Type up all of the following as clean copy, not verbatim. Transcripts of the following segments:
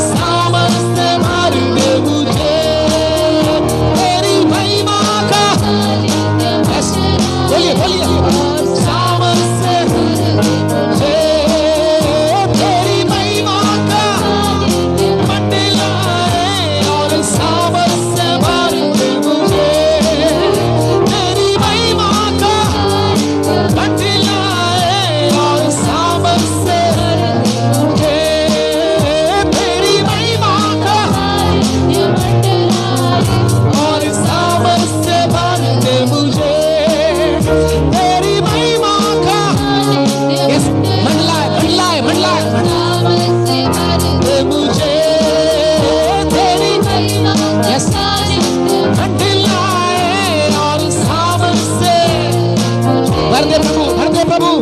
सामर्थ से भर दे प्रभु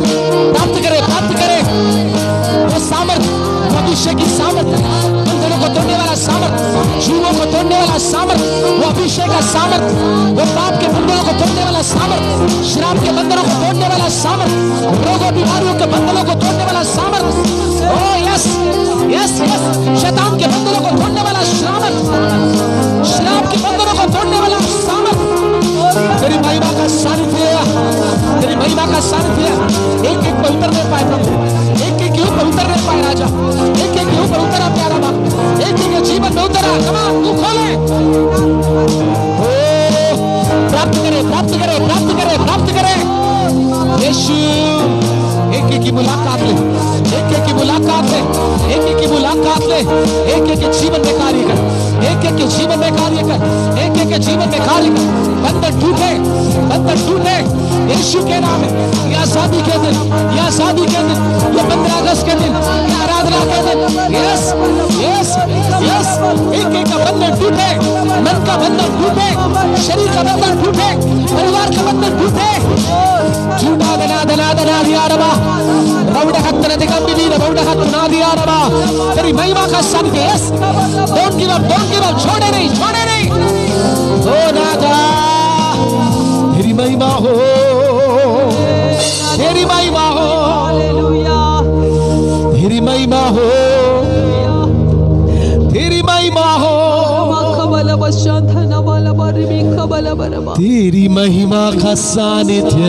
प्राप्त करे, प्राप्त करे वो सामर्थ, वो अभिषेक की सामर्थ, बंधनों को तोड़ने वाला सामर्थ, जीवों को तोड़ने वाला सामर्थ, वो अभिषेक का सामर्थ, वो पाप के बंधनों को तोड़ने वाला सामर्थ, शराब के बंधनों को तोड़ने वाला सामर्थ, रोगों बीमारियों के बंधनों को तोड़ने वाला सामर्थ, ओ यस यस यस, शैतान के बंधनों को तोड़ने वाला सामर्थ, शराब के बंधनों को तोड़ने वाला सामर्थ, तेरी महिमा का सानिध्य, तेरी महिमा का सानिध्य एक एक पर उतरने पाए प्रभु, एक एक के ऊपर उतरने पाए राजा, एक एक के ऊपर उतरा प्यारा बाप, एक एक के जीवन में उतरा, कमाल तू खोले, प्राप्त करे, प्राप्त करे, प्राप्त करे, प्राप्त करे यीशु। एक एक की मुलाकात ले, एक एक की मुलाकात ले, एक एक की मुलाकात ले, एक एक के जीवन में कार्य कर, एक एक के जीवन में कार्य कर, एक एक के जीवन में कार्य कर, बंधन टूटे, बंधन टूटे यीशु के नाम में। ये आजादी के दिन, ये आजादी के दिन, ये 15 अगस्त के दिन, ये आराधना के दिन, यस यस यस, एक एक का बंधन टूटे, मन का बंधन टूटे, शरीर का बंधन टूटे, परिवार का बंधन टूटे। झूठा दना दना दना दिया रबा, रौड़ हत्तन दिगंबी दी, रौड़ हत्तना दिया रबा, तेरी महिमा का सानिध्य, यस, डोंट गिव अप, छोड़े नहीं, छोड़े नहीं, ओ नादा तेरी महिमा हो, तेरी महिमा हो, तेरी महिमा हो, तेरी महिमा हो, तेरी महिमा का सानिध्य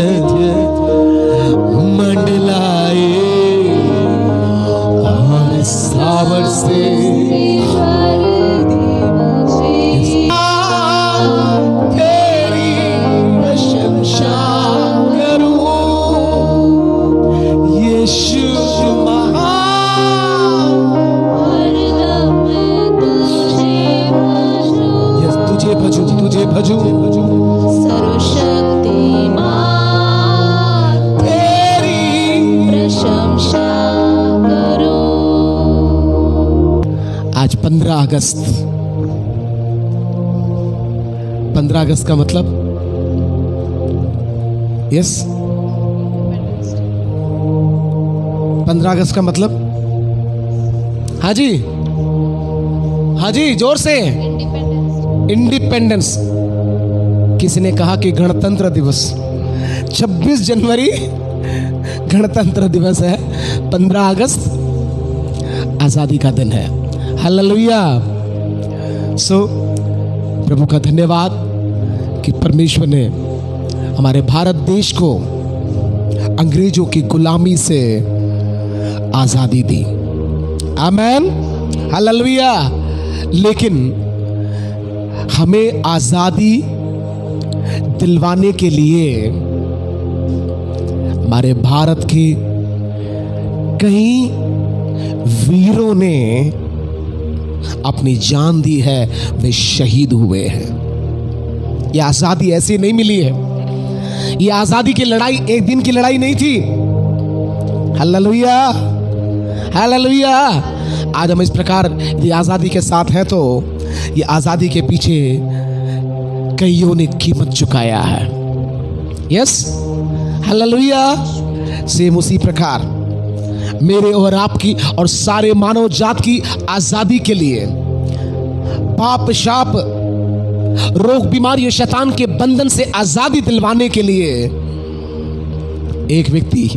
मंडलाए और सावर से भजू सर्वशक्तिमान तेरी प्रशंसा करो। आज 15 अगस्त, 15 अगस्त का मतलब यस, 15 अगस्त का मतलब हाँ जी, हाँ जी, जोर से इंडिपेंडेंस। किसी ने कहा कि गणतंत्र दिवस, 26 जनवरी गणतंत्र दिवस है, 15 अगस्त आजादी का दिन है। हालेलुया। सो प्रभु का धन्यवाद कि परमेश्वर ने हमारे भारत देश को अंग्रेजों की गुलामी से आजादी दी। आमेन, हालेलुया। लेकिन हमें आजादी दिलवाने के लिए हमारे भारत के कई वीरों ने अपनी जान दी है, वे शहीद हुए हैं। ये आजादी ऐसी नहीं मिली है, ये आजादी की लड़ाई एक दिन की लड़ाई नहीं थी। Hallelujah, hallelujah. आज हम इस प्रकार ये आजादी के साथ हैं तो ये आजादी के पीछे कईयों ने कीमत चुकाया है। Yes, hallelujah. सेम उसी प्रकार मेरे और आपकी और सारे मानव जात की आजादी के लिए, पाप शाप रोग बीमारी और शैतान के बंधन से आजादी दिलवाने के लिए एक व्यक्ति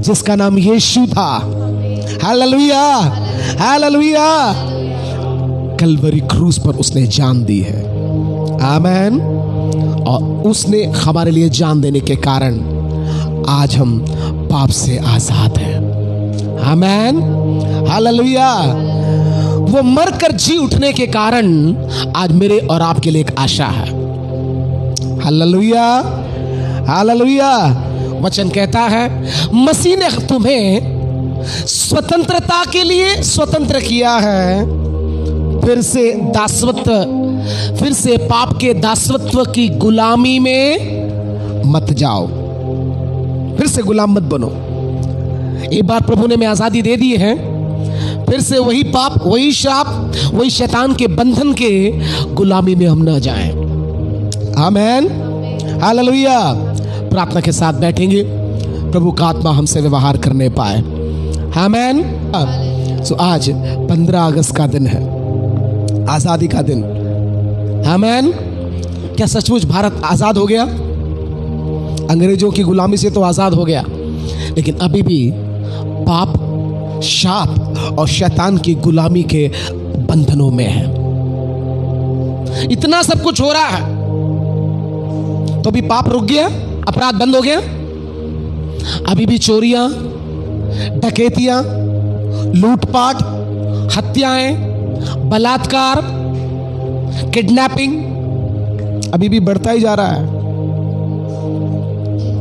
जिसका नाम यीशु था, हालेलुया, हालेलुया, कलवरी क्रूस पर उसने जान दी है। आमेन। और उसने हमारे लिए जान देने के कारण आज हम पाप से आजाद हैं। आमेन, हालेलुया। वो मरकर जी उठने के कारण आज मेरे और आपके लिए एक आशा है। Hallelujah, hallelujah. वचन कहता है मसीह ने तुम्हें स्वतंत्रता के लिए स्वतंत्र किया है, फिर से दासत्व, फिर से पाप के दासत्व की गुलामी में मत जाओ, फिर से गुलाम मत बनो। एक बार प्रभु ने हमें आजादी दे दी है, फिर से वही पाप, वही श्राप, वही शैतान के बंधन के गुलामी में हम न जाएं। आमेन, हालेलुया। प्रार्थना के साथ बैठेंगे। प्रभु का आत्मा हमसे व्यवहार करने पाए। आमेन। सो आज 15 अगस्त का दिन है, आजादी का दिन। आमेन। क्या सचमुच भारत आजाद हो गया? अंग्रेजों की गुलामी से तो आजाद हो गया, लेकिन अभी भी पाप, शाप और शैतान की गुलामी के बंधनों में है। इतना सब कुछ हो रहा है तो भी पाप रुक गया? अपराध बंद हो गया? अभी भी चोरियां, डकैतियां, लूटपाट, हत्याएं, बलात्कार, किडनैपिंग अभी भी बढ़ता ही जा रहा है।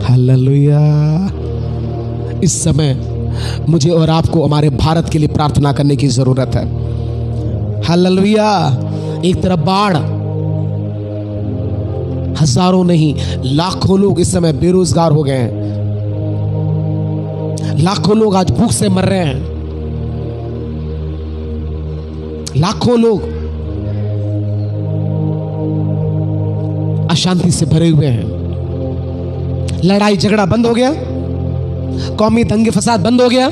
हालेलुया। इस समय मुझे और आपको हमारे भारत के लिए प्रार्थना करने की जरूरत है। हालेलुया। एक तरफ बाढ़, हजारों नहीं लाखों लोग इस समय बेरोजगार हो गए हैं। लाखों लोग आज भूख से मर रहे हैं। लाखों लोग अशांति से भरे हुए हैं। लड़ाई झगड़ा बंद हो गया, कौमी दंगे फसाद बंद हो गया,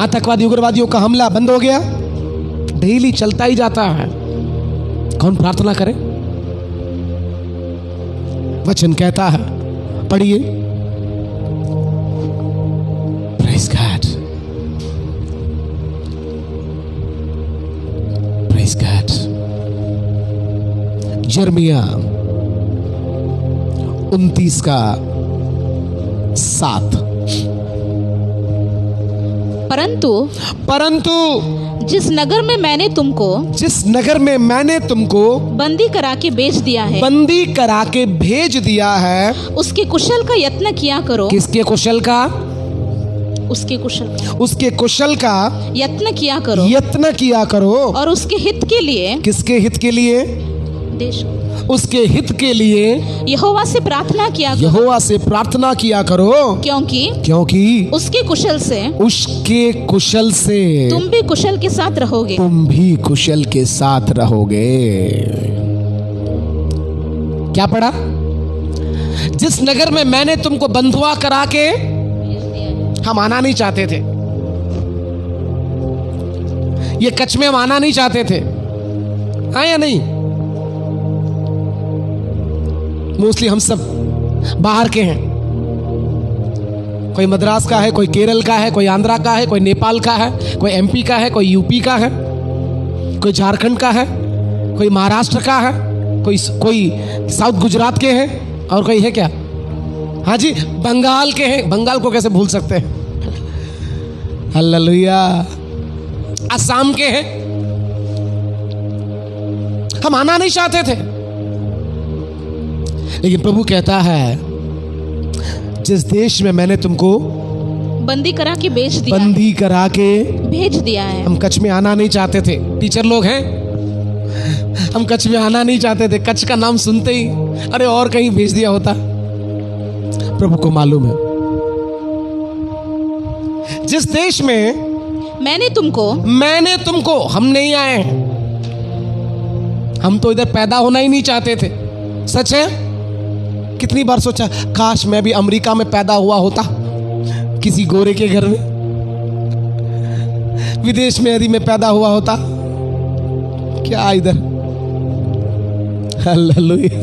आतंकवादी उग्रवादियों का हमला बंद हो गया। डेली चलता ही जाता है। कौन प्रार्थना करे? वचन कहता है, पढ़िए। Praise God, praise God. यिर्मयाह 29 का 7। परंतु जिस नगर में मैंने तुमको बंदी करा के भेज दिया है, उसके कुशल का यत्न किया करो। किसके कुशल का? उसके कुशल का यत्न किया करो और उसके हित के लिए। किसके हित के लिए? देश। उसके हित के लिए यहोवा से प्रार्थना किया करो, क्योंकि उसके कुशल से तुम भी कुशल के साथ रहोगे। क्या पढ़ा? जिस नगर में मैंने तुमको बंधुआ करा के, हम आना नहीं चाहते थे, ये कच्छ में हम आना नहीं चाहते थे, हाँ या नहीं? मोस्टली हम सब बाहर के हैं। कोई मद्रास का है, कोई केरल का है, कोई आंध्रा का है, कोई नेपाल का है, कोई एमपी का है, कोई यूपी का है, कोई झारखंड का है, कोई महाराष्ट्र का है, कोई साउथ गुजरात के हैं, और कोई है क्या? हाँ जी, बंगाल के हैं। बंगाल को कैसे भूल सकते हैं? हालेलुया। असम के हैं। हम आना नहीं चाहते थे, लेकिन प्रभु कहता है, जिस देश में मैंने तुमको बंदी करा के भेज दिया है। हम कच्छ में आना नहीं चाहते थे। टीचर लोग हैं, हम कच्छ में आना नहीं चाहते थे। कच्छ का नाम सुनते ही अरे और कहीं भेज दिया होता। प्रभु को मालूम है, जिस देश में मैंने तुमको हम नहीं आए हैं। हम तो इधर पैदा होना ही नहीं चाहते थे। सच है। कितनी बार सोचा, काश मैं भी अमेरिका में पैदा हुआ होता, किसी गोरे के घर में, विदेश में यदि मैं पैदा हुआ होता। क्या इधर? हालेलुया।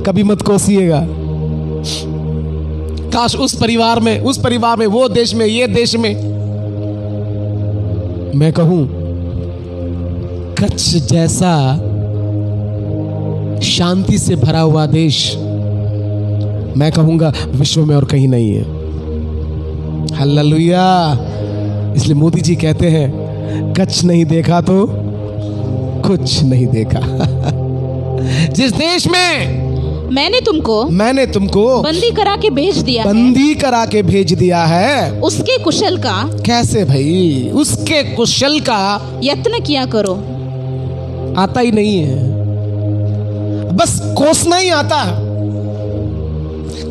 कभी मत कोसिएगा। काश उस परिवार में, वो देश में, ये देश में। मैं कहूं, कच्छ जैसा शांति से भरा हुआ देश मैं कहूंगा विश्व में और कहीं नहीं है। हालेलुया। इसलिए मोदी जी कहते हैं, कच्छ नहीं देखा तो कुछ नहीं देखा। जिस देश में मैंने तुमको बंदी करा के भेज दिया है, उसके कुशल का। कैसे भाई? उसके कुशल का यत्न किया करो। आता ही नहीं है, बस कोसना ही आता है।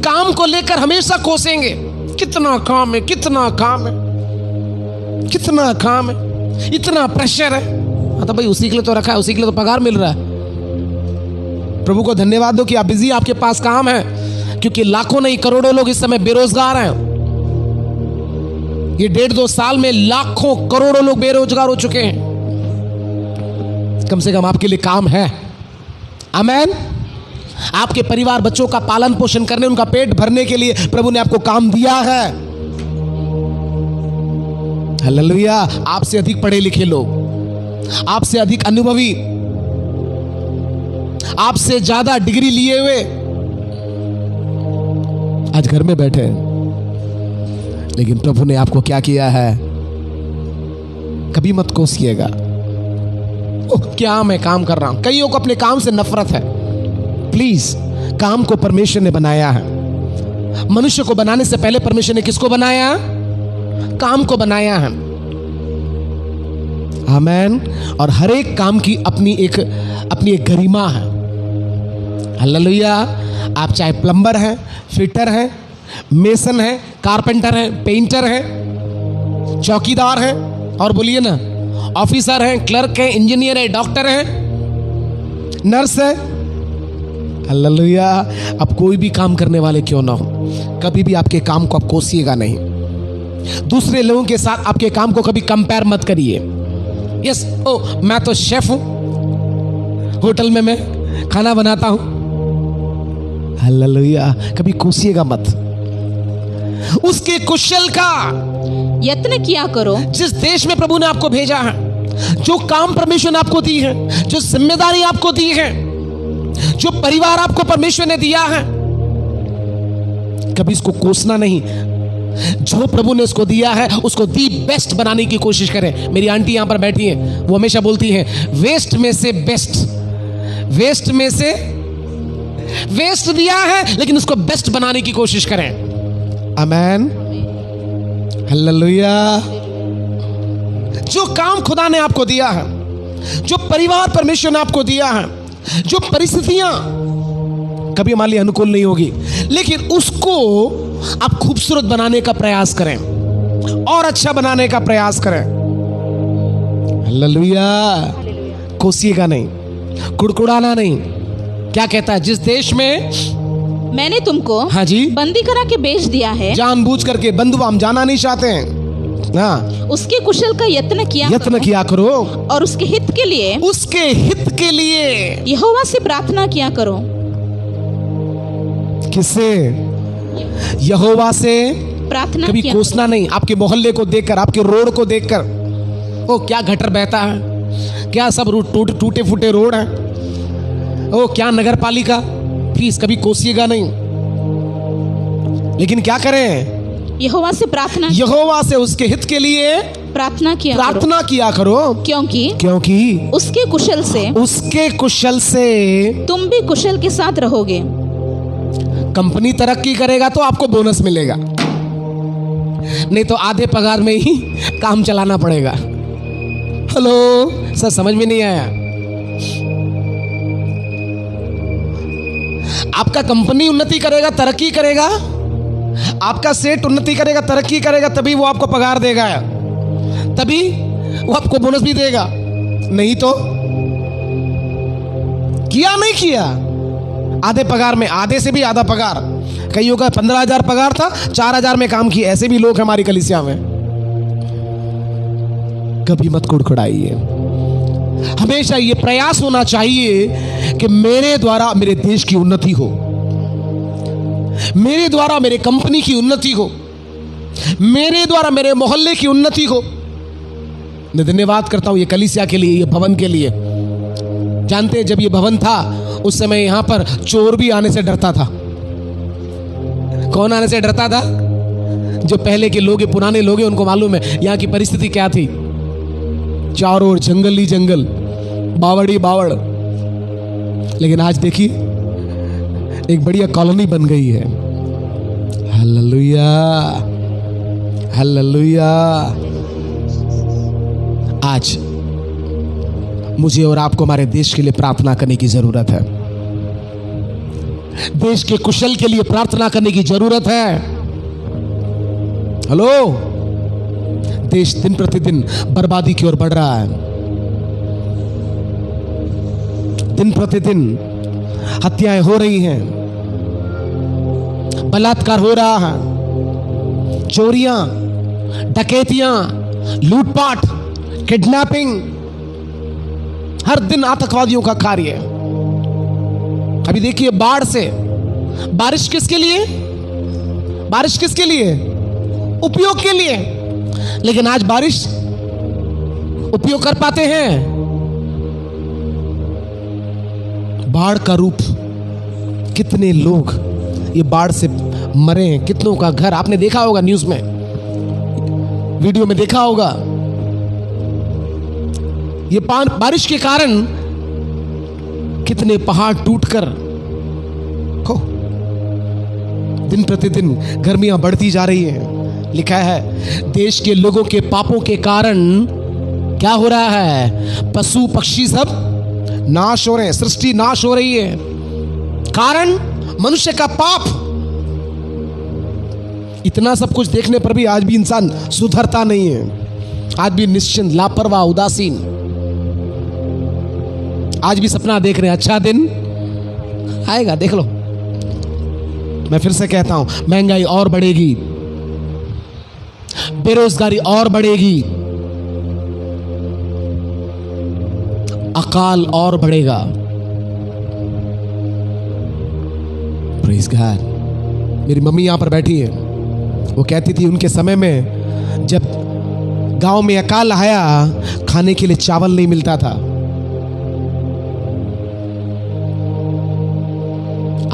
काम को लेकर हमेशा कोसेंगे, कितना काम है, इतना प्रेशर है। तो भाई उसी के लिए तो रखा है, उसी के लिए तो पगार मिल रहा है। प्रभु को धन्यवाद दो कि आप बिजी, आपके पास काम है, क्योंकि लाखों नहीं करोड़ों लोग इस समय बेरोजगार हैं। ये 1.5-2 साल में लाखों करोड़ों लोग बेरोजगार हो चुके हैं। कम से कम आपके लिए काम है। आमेन। आपके परिवार बच्चों का पालन पोषण करने, उनका पेट भरने के लिए प्रभु ने आपको काम दिया है। हालेलुया। आपसे अधिक पढ़े लिखे लोग, आपसे अधिक अनुभवी, आपसे ज्यादा डिग्री लिए हुए आज घर में बैठे हैं, लेकिन प्रभु ने आपको क्या किया है? कभी मत कोसिएगा, ओह क्या मैं काम कर रहा हूं। कईयों को अपने काम से नफरत है। प्लीज, काम को परमेश्वर ने बनाया है। मनुष्य को बनाने से पहले परमेश्वर ने किसको बनाया? काम को बनाया है। आमेन। और हर एक काम की अपनी एक गरिमा है। हालेलुया। आप चाहे प्लम्बर हैं, फिटर हैं, मेसन हैं, कारपेंटर हैं, पेंटर हैं, चौकीदार हैं, और बोलिए ना, ऑफिसर हैं, क्लर्क हैं, इंजीनियर हैं, डॉक्टर हैं, नर्स हैं। हालेलुया। अब कोई भी काम करने वाले क्यों ना हो, कभी भी आपके काम को आप कोसिएगा नहीं। दूसरे लोगों के साथ आपके काम को कभी कंपेयर मत करिए। यस, ओ मैं तो शेफ हूं, होटल में मैं खाना बनाता हूं। हालेलुया। कभी कोसिएगा मत। उसके कुशल का यत्न किया करो। जिस देश में प्रभु ने आपको भेजा है, जो काम परमेश्वर ने आपको दी है, जो जिम्मेदारी आपको दी है, जो परिवार आपको परमेश्वर ने दिया है, कभी इसको कोसना नहीं। जो प्रभु ने उसको दिया है उसको दी बेस्ट बनाने की कोशिश करें। मेरी आंटी यहां पर बैठी हैं, वो हमेशा बोलती हैं, वेस्ट में से बेस्ट, वेस्ट में से वेस्ट दिया है लेकिन उसको बेस्ट बनाने की कोशिश करें। आमेन। हालेलुया। जो काम खुदा ने आपको दिया है, जो परिवार परमेश्वर ने आपको दिया है, जो परिस्थितियां कभी हमारे लिए अनुकूल नहीं होगी, लेकिन उसको आप खूबसूरत बनाने का प्रयास करें और अच्छा बनाने का प्रयास करें। हालेलुया। कोसिएगा नहीं, कुड़कुड़ाना नहीं। क्या कहता है? जिस देश में मैंने तुमको हाँ जी बंदी करा के बेच दिया है, जानबूझ करके बंधु हम जाना नहीं चाहते हैं। हाँ, उसके कुशल का यत्न किया करो और उसके हित के लिए यहोवा से प्रार्थना किया करो। किससे? यहोवा से प्रार्थना। कभी कोसना नहीं। आपके मोहल्ले को देखकर, आपके रोड को देखकर, ओ क्या गटर बहता है, क्या सब टूटे फूटे रोड हैं, ओ क्या नगर पालिका। प्लीज कभी कोसिएगा नहीं, लेकिन क्या करें? यहोवा से प्रार्थना, यहोवा से उसके हित के लिए प्रार्थना किया करो। क्योंकि उसके कुशल से तुम भी कुशल के साथ रहोगे। कंपनी तरक्की करेगा तो आपको बोनस मिलेगा, नहीं तो आधे पगार में ही काम चलाना पड़ेगा। हेलो सर, समझ में नहीं आया? आपका कंपनी उन्नति करेगा, तरक्की करेगा, आपका सेठ उन्नति करेगा, तरक्की करेगा, तभी वो आपको पगार देगा, तभी वो आपको बोनस भी देगा। नहीं तो किया नहीं किया, आधे पगार में, आधे से भी आधा पगार। कईयों का 15,000 पगार था, 4,000 में काम किया। ऐसे भी लोग हमारी कलीसिया में। कभी मत कुड़कुड़ाइए। हमेशा ये प्रयास होना चाहिए कि मेरे द्वारा मेरे देश की उन्नति हो, मेरे द्वारा मेरे कंपनी की उन्नति हो, मेरे द्वारा मेरे मोहल्ले की उन्नति हो। मैं धन्यवाद करता हूं ये कलीसिया के लिए, ये भवन के लिए। जानते हैं जब ये भवन था उस समय यहां पर चोर भी आने से डरता था। कौन आने से डरता था? जो पहले के लोग, पुराने लोग, उनको मालूम है यहां की परिस्थिति क्या थी। चारों ओर जंगल ही जंगल, बावड़ ही बावड़। लेकिन आज देखिए एक बढ़िया कॉलोनी बन गई है। Hallelujah, hallelujah. आज मुझे और आपको हमारे देश के लिए प्रार्थना करने की जरूरत है। देश के कुशल के लिए प्रार्थना करने की जरूरत है। हेलो, देश दिन प्रतिदिन बर्बादी की ओर बढ़ रहा है। दिन प्रतिदिन हत्याएं हो रही हैं, बलात्कार हो रहा है, चोरियां, डकैतियां, लूटपाट, किडनैपिंग, हर दिन आतंकवादियों का कार्य। अभी देखिए बाढ़ से, बारिश किसके लिए? बारिश किसके लिए? उपयोग के लिए। लेकिन आज बारिश उपयोग कर पाते हैं? बाढ़ का रूप, कितने लोग ये बाढ़ से मरे हैं, कितनों का घर, आपने देखा होगा न्यूज में, वीडियो में देखा होगा। ये बारिश के कारण कितने पहाड़ टूटकर, दिन प्रतिदिन गर्मियां बढ़ती जा रही हैं। लिखा है देश के लोगों के पापों के कारण क्या हो रहा है? पशु पक्षी सब नाश हो रहे हैं, सृष्टि नाश हो रही है। कारण मनुष्य का पाप। इतना सब कुछ देखने पर भी आज भी इंसान सुधरता नहीं है। आज भी निश्चिंत, लापरवाह, उदासीन। आज भी सपना देख रहे हैं अच्छा दिन आएगा, देख लो। मैं फिर से कहता हूं, महंगाई और बढ़ेगी, बेरोजगारी और बढ़ेगी, अकाल और बढ़ेगा। Praise God. मेरी मम्मी यहां पर बैठी है, वो कहती थी उनके समय में जब गांव में अकाल आया, खाने के लिए चावल नहीं मिलता था।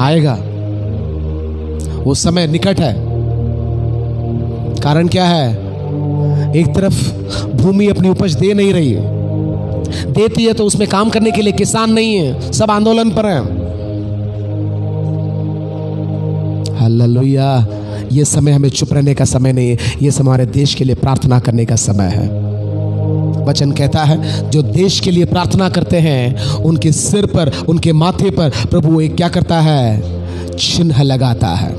आएगा, वो समय निकट है। कारण क्या है? एक तरफ भूमि अपनी उपज दे नहीं रही है, देती है तो उसमें काम करने के लिए किसान नहीं है, सब आंदोलन पर हैं। हालेलुया। ये समय हमें चुप रहने का समय नहीं है, ये समय हमारे देश के लिए प्रार्थना करने का समय है। वचन कहता है जो देश के लिए प्रार्थना करते हैं उनके सिर पर, उनके माथे पर प्रभु एक क्या करता है? चिन्ह लगाता है।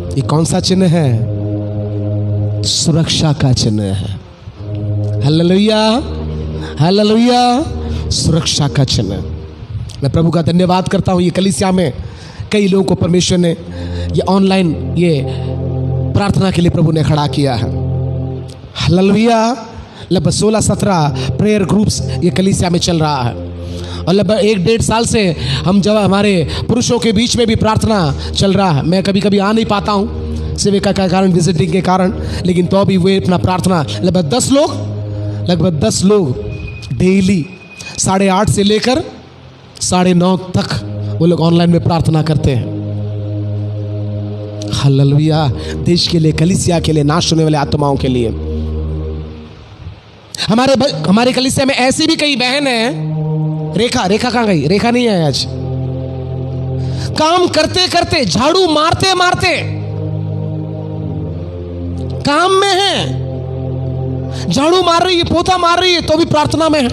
ये कौन सा चिन्ह है? सुरक्षा का चिन्ह है। Hallelujah, hallelujah. सुरक्षा का चिन्ह। मैं प्रभु का धन्यवाद करता हूं। ये कलीसिया में कई लोगों को परमेश्वर ने ये ऑनलाइन ये प्रार्थना के लिए प्रभु ने खड़ा किया है। हालेलुया। लगभग 16-17 प्रेयर ग्रुप्स ये कलीसिया में चल रहा है, और लगभग 1-1.5 साल से हम जब हमारे पुरुषों के बीच में भी प्रार्थना चल रहा है। मैं कभी कभी आ नहीं पाता हूँ सेविका के कारण, विजिटिंग के कारण, लेकिन तो भी वे अपना प्रार्थना लगभग 10 लोग डेली 8:30 से लेकर 9:30 तक वो लोग ऑनलाइन में प्रार्थना करते हैं। हालेलुया। देश के लिए, कलीसिया के लिए, नाश होने वाले आत्माओं के लिए। हमारे कलीसिया में ऐसी भी कई बहन हैं। रेखा कहाँ गई? रेखा नहीं है आज। काम करते करते, झाड़ू मारते मारते काम में है, झाड़ू मार रही है, पोता मार रही है, तो भी प्रार्थना में है।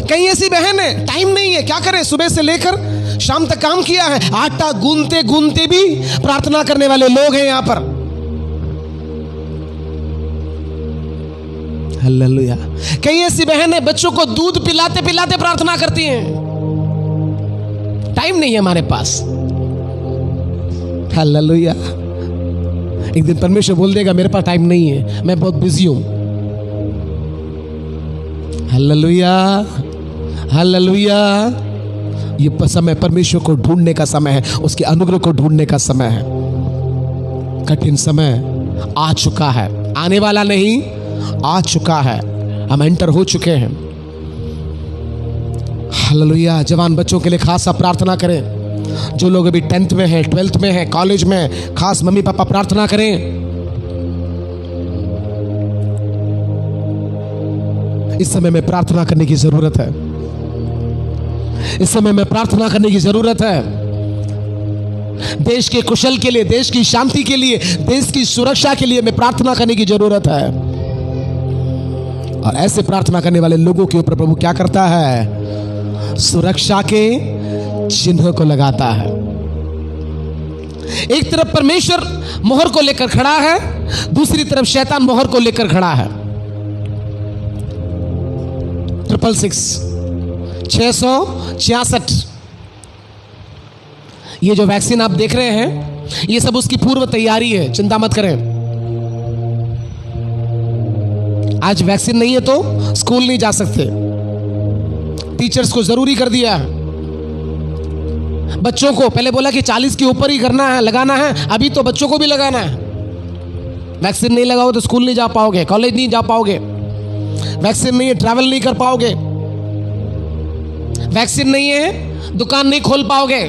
कई ऐसी बहन है टाइम नहीं है, क्या करें, सुबह से लेकर शाम तक काम किया है, आटा गूंथते गूंथते भी प्रार्थना करने वाले लोग हैं यहां पर। हालेलुया। कई ऐसी बहन है बच्चों को दूध पिलाते पिलाते प्रार्थना करती हैं। टाइम नहीं है हमारे पास। हालेलुया। एक दिन परमेश्वर बोल देगा मेरे पास टाइम नहीं है, मैं बहुत बिजी हूं। Hallelujah, hallelujah. ये समय परमेश्वर को ढूंढने का समय है, उसके अनुग्रह को ढूंढने का समय है। कठिन समय आ चुका है, आने वाला नहीं, आ चुका है। हम एंटर हो चुके हैं। हालेलुया। जवान बच्चों के लिए खासा प्रार्थना करें। जो लोग अभी 10th में हैं, 12th में हैं, कॉलेज में, खास मम्मी पापा प्रार्थना करें। इस समय में प्रार्थना करने की जरूरत है। इस समय में प्रार्थना करने की जरूरत है। देश के कुशल के लिए, देश की शांति के लिए, देश की सुरक्षा के लिए में प्रार्थना करने की जरूरत है। और ऐसे प्रार्थना करने वाले लोगों के ऊपर प्रभु क्या करता है? सुरक्षा के चिन्ह को लगाता है। एक तरफ परमेश्वर मोहर को लेकर खड़ा है, दूसरी तरफ शैतान मोहर को लेकर खड़ा है। 666 666 ये जो वैक्सीन आप देख रहे हैं, ये सब उसकी पूर्व तैयारी है, चिंता मत करें। आज वैक्सीन नहीं है तो स्कूल नहीं जा सकते, टीचर्स को जरूरी कर दिया है। बच्चों को पहले बोला कि 40 के ऊपर ही करना है, लगाना है, अभी तो बच्चों को भी लगाना है। वैक्सीन नहीं लगाओ तो स्कूल नहीं जा पाओगे, कॉलेज नहीं जा पाओगे। वैक्सीन नहीं है, ट्रैवल नहीं कर पाओगे। वैक्सीन नहीं है, दुकान नहीं खोल पाओगे।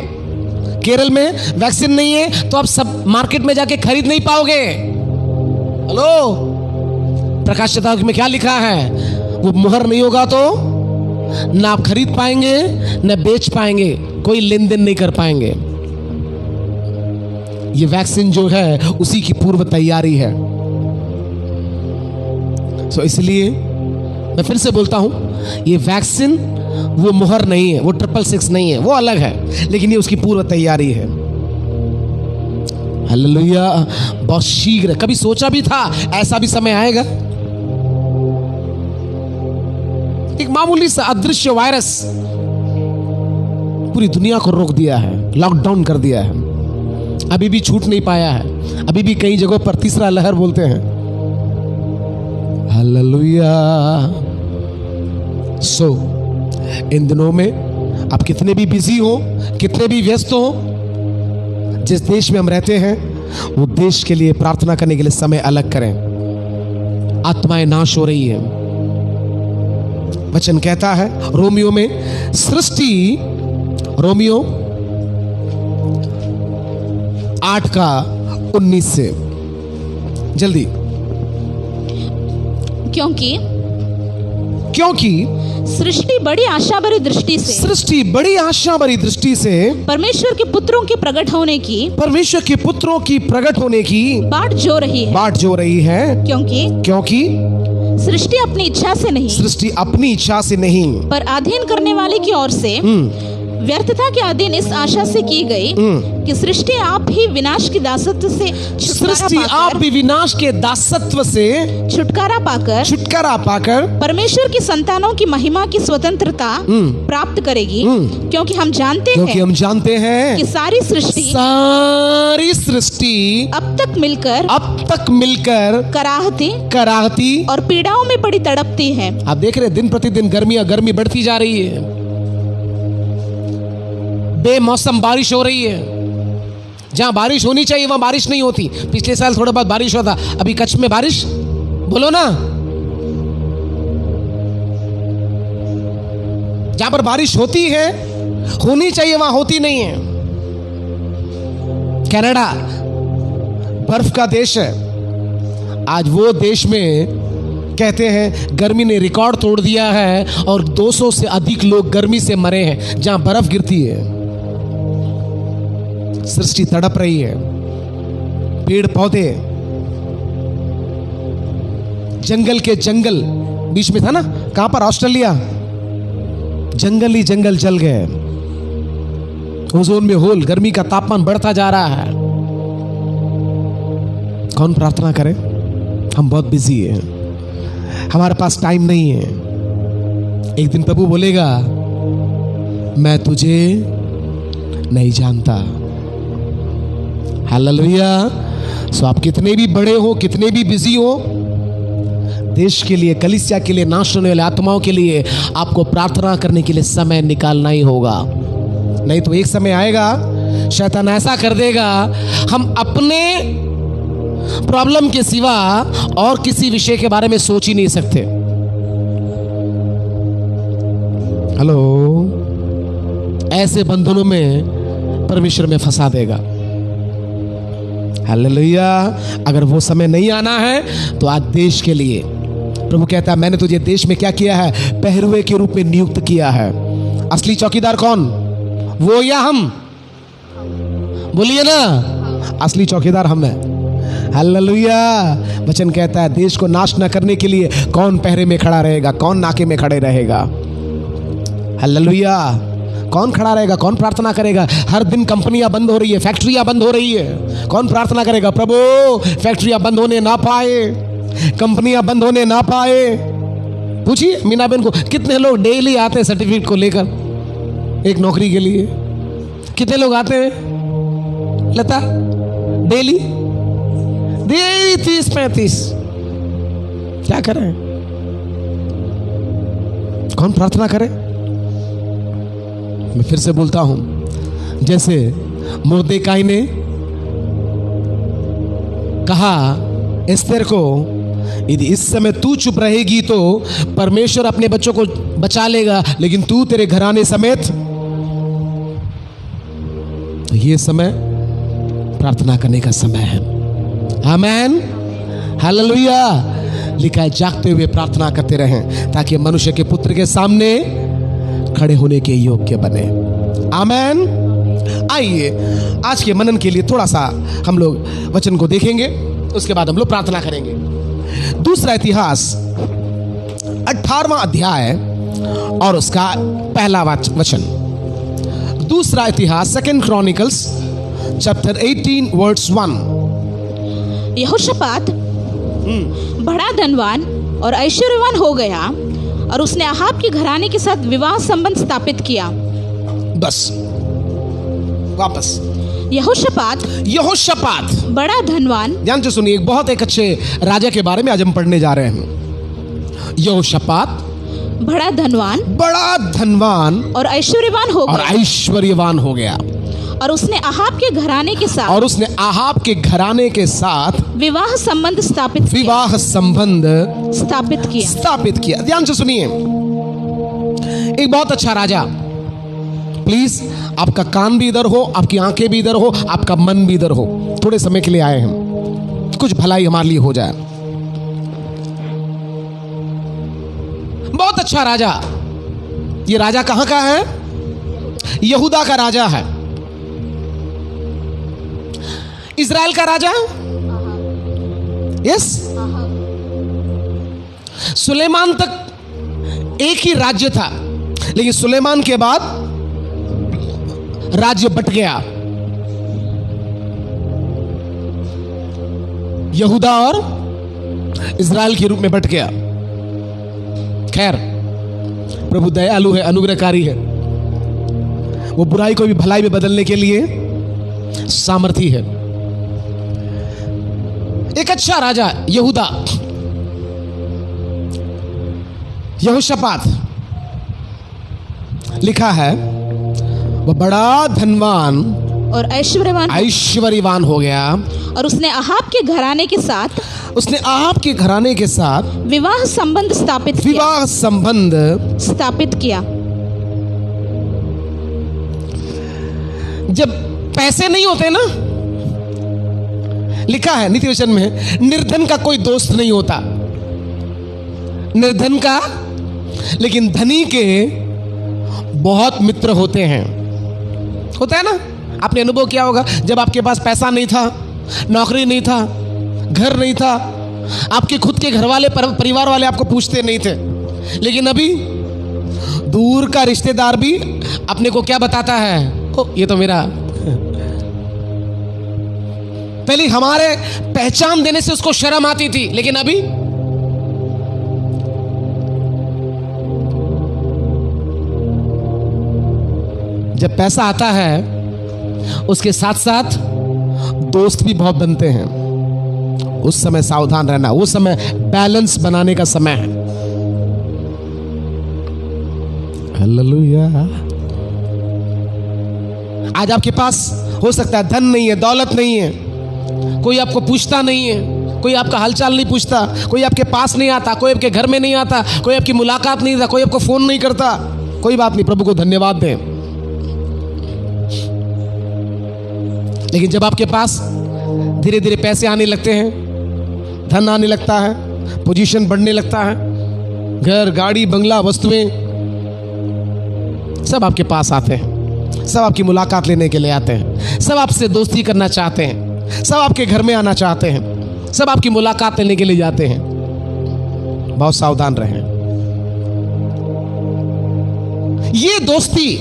केरल में वैक्सीन नहीं है तो आप सब मार्केट में जाके खरीद नहीं पाओगे। हेलो, प्रकाश शताब्दी में क्या लिखा है? वो मुहर नहीं होगा तो ना आप खरीद पाएंगे ना बेच पाएंगे, कोई लेन देन नहीं कर पाएंगे। ये वैक्सीन जो है उसी की पूर्व तैयारी है। सो इसलिए मैं फिर से बोलता हूं, ये वैक्सीन वो मुहर नहीं है, वो 666 नहीं है, वो अलग है, लेकिन ये उसकी पूर्व तैयारी है। हालेलुया। बहुत शीघ्र, कभी सोचा भी था ऐसा भी समय आएगा? एक मामूली सा अदृश्य वायरस पूरी दुनिया को रोक दिया है, लॉकडाउन कर दिया है, अभी भी छूट नहीं पाया है। अभी भी कई जगहों पर तीसरा लहर बोलते हैं। हालेलुया। सो इन दिनों में आप कितने भी बिजी हो, कितने भी व्यस्त हो, जिस देश में हम रहते हैं वो देश के लिए प्रार्थना करने के लिए समय अलग करें। आत्माएं नाश हो रही है। वचन कहता है रोमियो में, सृष्टि, रोमियो 8:19 से, जल्दी। क्योंकि सृष्टि बड़ी आशा भरी दृष्टि से परमेश्वर के पुत्रों के प्रकट होने की बाट जो रही है। क्योंकि सृष्टि अपनी इच्छा से नहीं पर अधीन करने वाले की ओर से व्यर्थता के अधीन इस आशा से की गई कि सृष्टि आप ही विनाश के दासत्व से छुटकारा पाकर परमेश्वर की संतानों की महिमा की स्वतंत्रता प्राप्त करेगी। क्योंकि हम जानते हैं कि सारी सृष्टि अब तक मिलकर कराहती और पीड़ाओं में पड़ी तड़पती है। आप देख रहे, दिन प्रतिदिन गर्मी बढ़ती जा रही है। बेमौसम बारिश हो रही है, जहां बारिश होनी चाहिए वहां बारिश नहीं होती। पिछले साल थोड़ा बहुत बारिश हुआ था, अभी कच्छ में बारिश, बोलो ना। जहां पर बारिश होती है, होनी चाहिए, वहां होती नहीं है। कनाडा बर्फ का देश है। आज वो देश में कहते हैं गर्मी ने रिकॉर्ड तोड़ दिया है और 200 से अधिक लोग गर्मी से मरे हैं, जहां बर्फ गिरती है। सृष्टि तड़प रही है। पेड़ पौधे, जंगल के जंगल, बीच में था ना, कहां पर? ऑस्ट्रेलिया। जंगल ही जंगल जल गए। ओजोन में होल, गर्मी का तापमान बढ़ता जा रहा है। कौन प्रार्थना करे? हम बहुत बिजी हैं, हमारे पास टाइम नहीं है। एक दिन प्रभु बोलेगा, मैं तुझे नहीं जानता। हालेलुया। सो आप कितने भी बड़े हो, कितने भी बिजी हो, देश के लिए, कलीसिया के लिए, नाश होने वाले आत्माओं के लिए आपको प्रार्थना करने के लिए समय निकालना ही होगा। नहीं तो एक समय आएगा, शैतान ऐसा कर देगा, हम अपने प्रॉब्लम के सिवा और किसी विषय के बारे में सोच ही नहीं सकते। हेलो, ऐसे बंधनों में परमेश्वर में फंसा देगा। हालेलुया। अगर वो समय नहीं आना है तो आज देश के लिए प्रभु कहता है, मैंने तुझे देश में क्या किया है? पहरुए के रूप में नियुक्त किया है। असली चौकीदार कौन? वो या हम? बोलिए ना, असली चौकीदार हम हैं। हालेलुया। वचन कहता है, देश को नाश न करने के लिए कौन पहरे में खड़ा रहेगा? कौन नाके में खड़े रहेगा? हालेलुया। कौन खड़ा रहेगा? कौन प्रार्थना करेगा? हर दिन कंपनियां बंद हो रही है, फैक्ट्रियां बंद हो रही है। कौन प्रार्थना करेगा? प्रभु फैक्ट्रियां बंद होने ना पाए, कंपनियां बंद होने ना पाए। पूछिए मीना बहन को, कितने लोग डेली आते हैं सर्टिफिकेट को लेकर एक नौकरी के लिए? कितने लोग आते हैं? लता? डेली 30-35 क्या करें? कौन प्रार्थना करे? मैं फिर से बोलता हूं, जैसे मुर्देकाई ने कहा एस्तेर को, यदि इस समय तू चुप रहेगी तो परमेश्वर अपने बच्चों को बचा लेगा, लेकिन तू तेरे घराने समेत। तो ये समय प्रार्थना करने का समय है। आमेन, हालेलुया। लिखा है जागते हुए प्रार्थना करते रहें ताकि मनुष्य के पुत्र के सामने खड़े होने के योग्य बने। आमेन। आइए आज के मनन के लिए थोड़ा सा हम लोग वचन को देखेंगे, उसके बाद हम लोग प्रार्थना करेंगे। दूसरा इतिहास 18वां अध्याय और उसका पहला वचन। दूसरा इतिहास 2 Chronicles chapter 18 verse 1। यहोशापात बड़ा धनवान और ऐश्वर्यवान हो गया और उसने अहाब के घराने के साथ विवाह संबंध स्थापित किया। बस वापस यहोशापात बड़ा धनवान। ध्यान से सुनिए, बहुत एक अच्छे राजा के बारे में आज हम पढ़ने जा रहे हैं। यहोशापात बड़ा धनवान और ऐश्वर्यवान हो गया और उसने अहाब के घराने के साथ विवाह संबंध स्थापित किया। ध्यान से सुनिए, एक बहुत अच्छा राजा। प्लीज आपका कान भी इधर हो, आपकी आंखें भी इधर हो, आपका मन भी इधर हो। थोड़े समय के लिए आए हैं, कुछ भलाई हमारे लिए हो जाए। बहुत अच्छा राजा। ये राजा कहां का है? यहूदा का राजा है। इज़राइल का राजा यस। सुलेमान तक एक ही राज्य था, लेकिन सुलेमान के बाद राज्य बट गया, यहूदा और इज़राइल के रूप में बट गया। खैर, प्रभु दयालु है, अनुग्रहकारी है। वो बुराई को भी भलाई में बदलने के लिए सामर्थी है। एक अच्छा राजा यहूदा, यहोशापात। लिखा है वह बड़ा धनवान और ऐश्वर्यवान हो गया और उसने अहाब के घराने के साथ विवाह संबंध स्थापित किया। जब पैसे नहीं होते ना, लिखा है नीति वचन में, निर्धन का कोई दोस्त नहीं होता, निर्धन का, लेकिन धनी के बहुत मित्र होते हैं। होता है ना, आपने अनुभव किया होगा, जब आपके पास पैसा नहीं था, नौकरी नहीं था, घर नहीं था, आपके खुद के घर वाले, परिवार वाले आपको पूछते नहीं थे, लेकिन अभी दूर का रिश्तेदार भी अपने को क्या बताता है? ओ, ये तो मेरा। पहले हमारे पहचान देने से उसको शर्म आती थी, लेकिन अभी जब पैसा आता है उसके साथ साथ दोस्त भी बहुत बनते हैं। उस समय सावधान रहना, उस समय बैलेंस बनाने का समय है। हालेलुया। आज आपके पास हो सकता है धन नहीं है, दौलत नहीं है, कोई आपको पूछता नहीं है, कोई आपका हालचाल नहीं पूछता, कोई आपके पास नहीं आता, कोई आपके घर में नहीं आता, कोई आपकी मुलाकात नहीं था, कोई आपको फोन नहीं करता। कोई बात नहीं, प्रभु को धन्यवाद दें। लेकिन जब आपके पास धीरे धीरे पैसे आने लगते हैं, धन आने लगता है, पोजीशन बढ़ने लगता है, घर, गाड़ी, बंगला, वस्तुएं सब आपके पास आते हैं, सब आपकी मुलाकात लेने के लिए आते हैं, सब आपसे दोस्ती करना चाहते हैं, सब आपके घर में आना चाहते हैं, सब आपकी मुलाकात लेने के लिए जाते हैं। बहुत सावधान रहें। ये दोस्ती,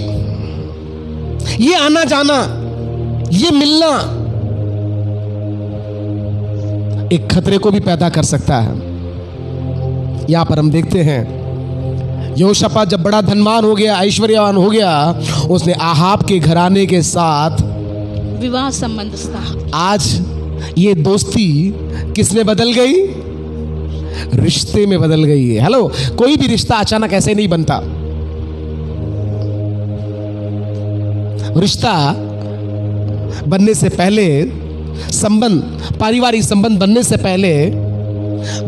ये आना जाना, ये मिलना एक खतरे को भी पैदा कर सकता है। यहां पर हम देखते हैं यहोशापात जब बड़ा धनवान हो गया, ऐश्वर्यवान हो गया, उसने अहाब के घराने के साथ विवाह संबंध स्थापित। आज ये दोस्ती किस में बदल गई? रिश्ते में बदल गई है। हेलो, कोई भी रिश्ता अचानक ऐसे नहीं बनता। रिश्ता बनने से पहले, संबंध, पारिवारिक संबंध बनने से पहले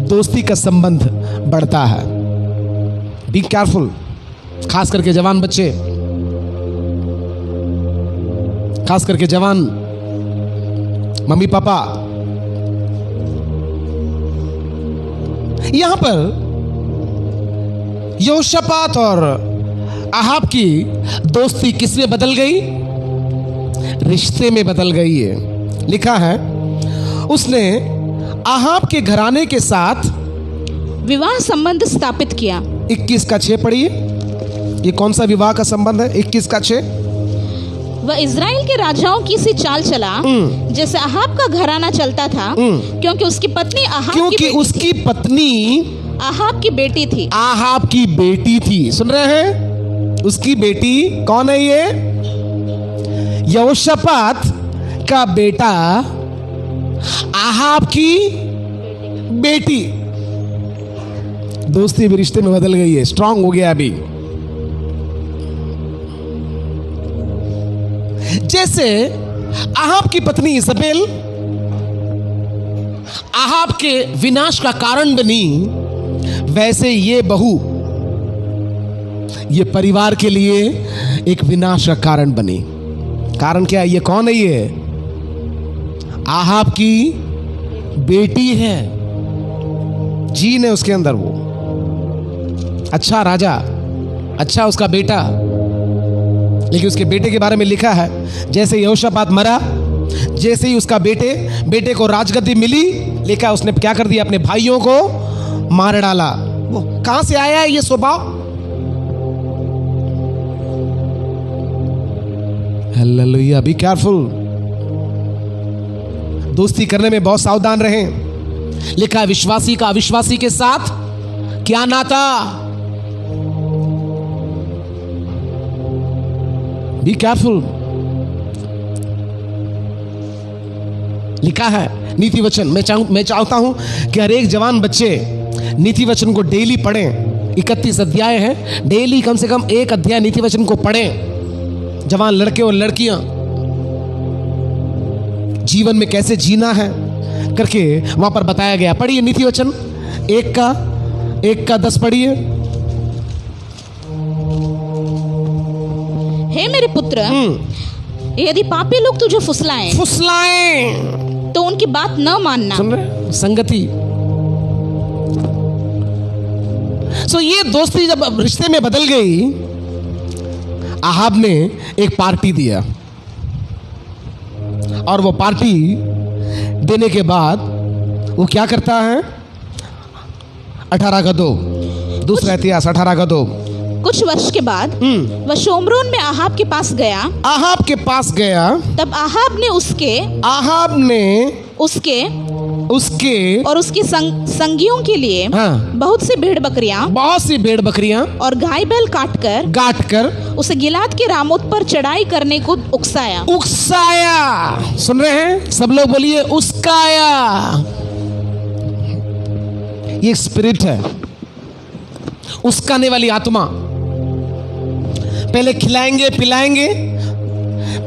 दोस्ती का संबंध बढ़ता है। बी केयरफुल, खास करके जवान बच्चे, खास करके जवान मम्मी पापा। यहां पर यहोशापात और आहाब की दोस्ती किस में बदल गई? रिश्ते में बदल गई है। लिखा है उसने आहाब के घराने के साथ विवाह संबंध स्थापित किया। 21:6 पढ़िए। ये कौन सा विवाह का संबंध है? 21:6। वह इज़राइल के राजाओं की सी चाल चला जैसे आहाब का घराना चलता था, क्योंकि उसकी पत्नी आहाब की बेटी थी। आहाब की बेटी थी। सुन रहे हैं? उसकी बेटी कौन है? ये यहोशापात का बेटा, आहाब की बेटी। दोस्ती भी रिश्ते में बदल गई है, स्ट्रांग हो गया अभी। जैसे आहाब की पत्नी इज़बेल आहाब के विनाश का कारण बनी, वैसे ये बहू ये परिवार के लिए एक विनाश का कारण बनी। कारण क्या है? ये कौन है? ये आहाब की बेटी है। जीन है उसके अंदर, वो अच्छा राजा, अच्छा उसका बेटा। लेकिन उसके बेटे के बारे में लिखा है, जैसे यहोशापात मरा, जैसे ही उसका बेटे को राजगद्दी मिली, लिखा उसने क्या कर दिया? अपने भाइयों को मार डाला। वो कहां से आया है ये स्वभाव? हालेलुया। बी केयरफुल, दोस्ती करने में बहुत सावधान रहें। लिखा है विश्वासी का अविश्वासी के साथ क्या नाता? Be careful. लिखा है नीति वचन। मैं चाहता हूं कि हर एक जवान बच्चे नीति वचन को डेली पढ़ें। 31 अध्याय है, डेली कम से कम एक अध्याय नीति वचन को पढ़ें। जवान लड़के और लड़कियां जीवन में कैसे जीना है करके वहां पर बताया गया। पढ़िए नीति वचन 1:10 पढ़िए। हे मेरे पुत्र, यदि पापी लोग तुझे फुसलाएं तो उनकी बात न मानना। सुन रहे? संगति। सो ये दोस्ती जब रिश्ते में बदल गई, आहाब ने एक पार्टी दिया, और वो पार्टी देने के बाद वो क्या करता है? 18:2 दूसरा इतिहास 18:2। कुछ वर्ष के बाद वह शोमरोन में आहाब के पास गया। तब आहाब ने उसके और उसकी संगियों के लिए बहुत सी भेड़ बकरियां और गाय बैल काट कर उसे गिलाद के रामोत पर चढ़ाई करने को उकसाया। सुन रहे हैं? सब लोग बोलिए उस्काया। ये स्पिरिट है, उस्काने वाली आत्मा। पहले खिलाएंगे पिलाएंगे,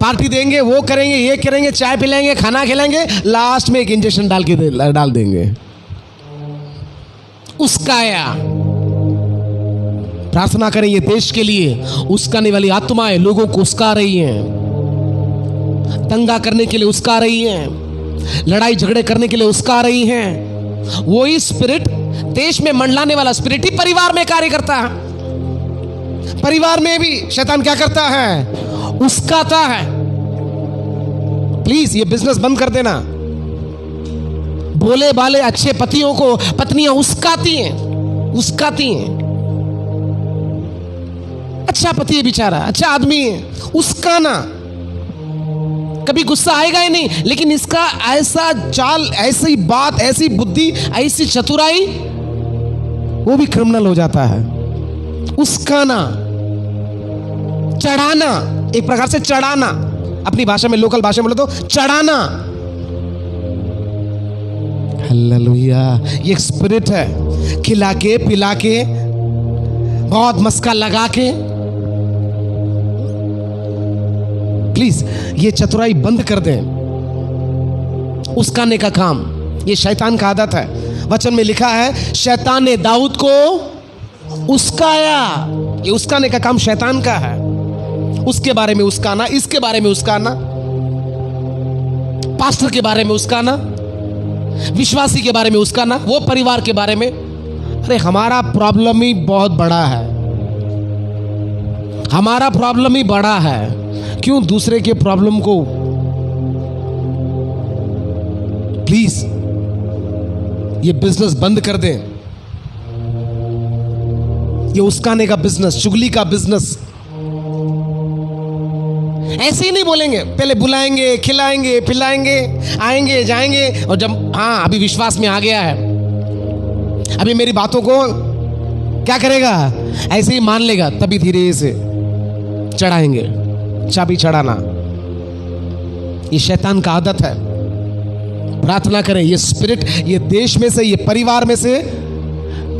पार्टी देंगे, वो करेंगे, ये करेंगे, चाय पिलाएंगे, खाना खिलाएंगे, लास्ट में एक इंजेक्शन डाल देंगे। उस्काया। प्रार्थना करें ये देश के लिए। उस्काने वाली आत्माएं लोगों को उस्का रही हैं, दंगा करने के लिए उस्का रही हैं, लड़ाई झगड़े करने के लिए उस्का रही हैं। वही स्पिरिट, देश में मंडलाने वाला स्पिरिट ही परिवार में कार्य करता है। परिवार में भी शैतान क्या करता है? उस्काता है। प्लीज ये बिजनेस बंद कर देना। भोले भाले अच्छे पतियों को पत्नियां उस्काती हैं। अच्छा पति है बेचारा, अच्छा आदमी है, उस्काना। कभी गुस्सा आएगा ही नहीं, लेकिन इसका ऐसा चाल, ऐसी बात, ऐसी बुद्धि, ऐसी चतुराई, वो भी क्रिमिनल हो जाता है। उस्काना, चढ़ाना, एक प्रकार से चढ़ाना। अपनी भाषा में, लोकल भाषा में बोले तो चढ़ाना। हालेलुया। ये एक स्पिरिट है, खिला के पिला के, बहुत मस्का लगा के। प्लीज ये चतुराई बंद कर दें, उसकाने का काम ये शैतान का आदत है। वचन में लिखा है शैतान ने दाऊद को उसकाया। ये उसकाने का काम शैतान का है। उसके बारे में उसकाना, इसके बारे में उसकाना, पास्टर के बारे में उसकाना, विश्वासी के बारे में उसकाना, वो परिवार के बारे में। अरे हमारा प्रॉब्लम ही बहुत बड़ा है, हमारा प्रॉब्लम ही बड़ा है। क्यों दूसरे के प्रॉब्लम को? प्लीज ये बिजनेस बंद कर दें, ये उसकाने का बिजनेस, चुगली का बिजनेस। ऐसे ही नहीं बोलेंगे, पहले बुलाएंगे, खिलाएंगे, पिलाएंगे, आएंगे जाएंगे, और जब हाँ अभी विश्वास में आ गया है, अभी मेरी बातों को क्या करेगा, ऐसे ही मान लेगा, तभी धीरे से चढ़ाएंगे। चाबी चढ़ाना ये शैतान का आदत है। प्रार्थना करें ये स्पिरिट ये देश में से, ये परिवार में से,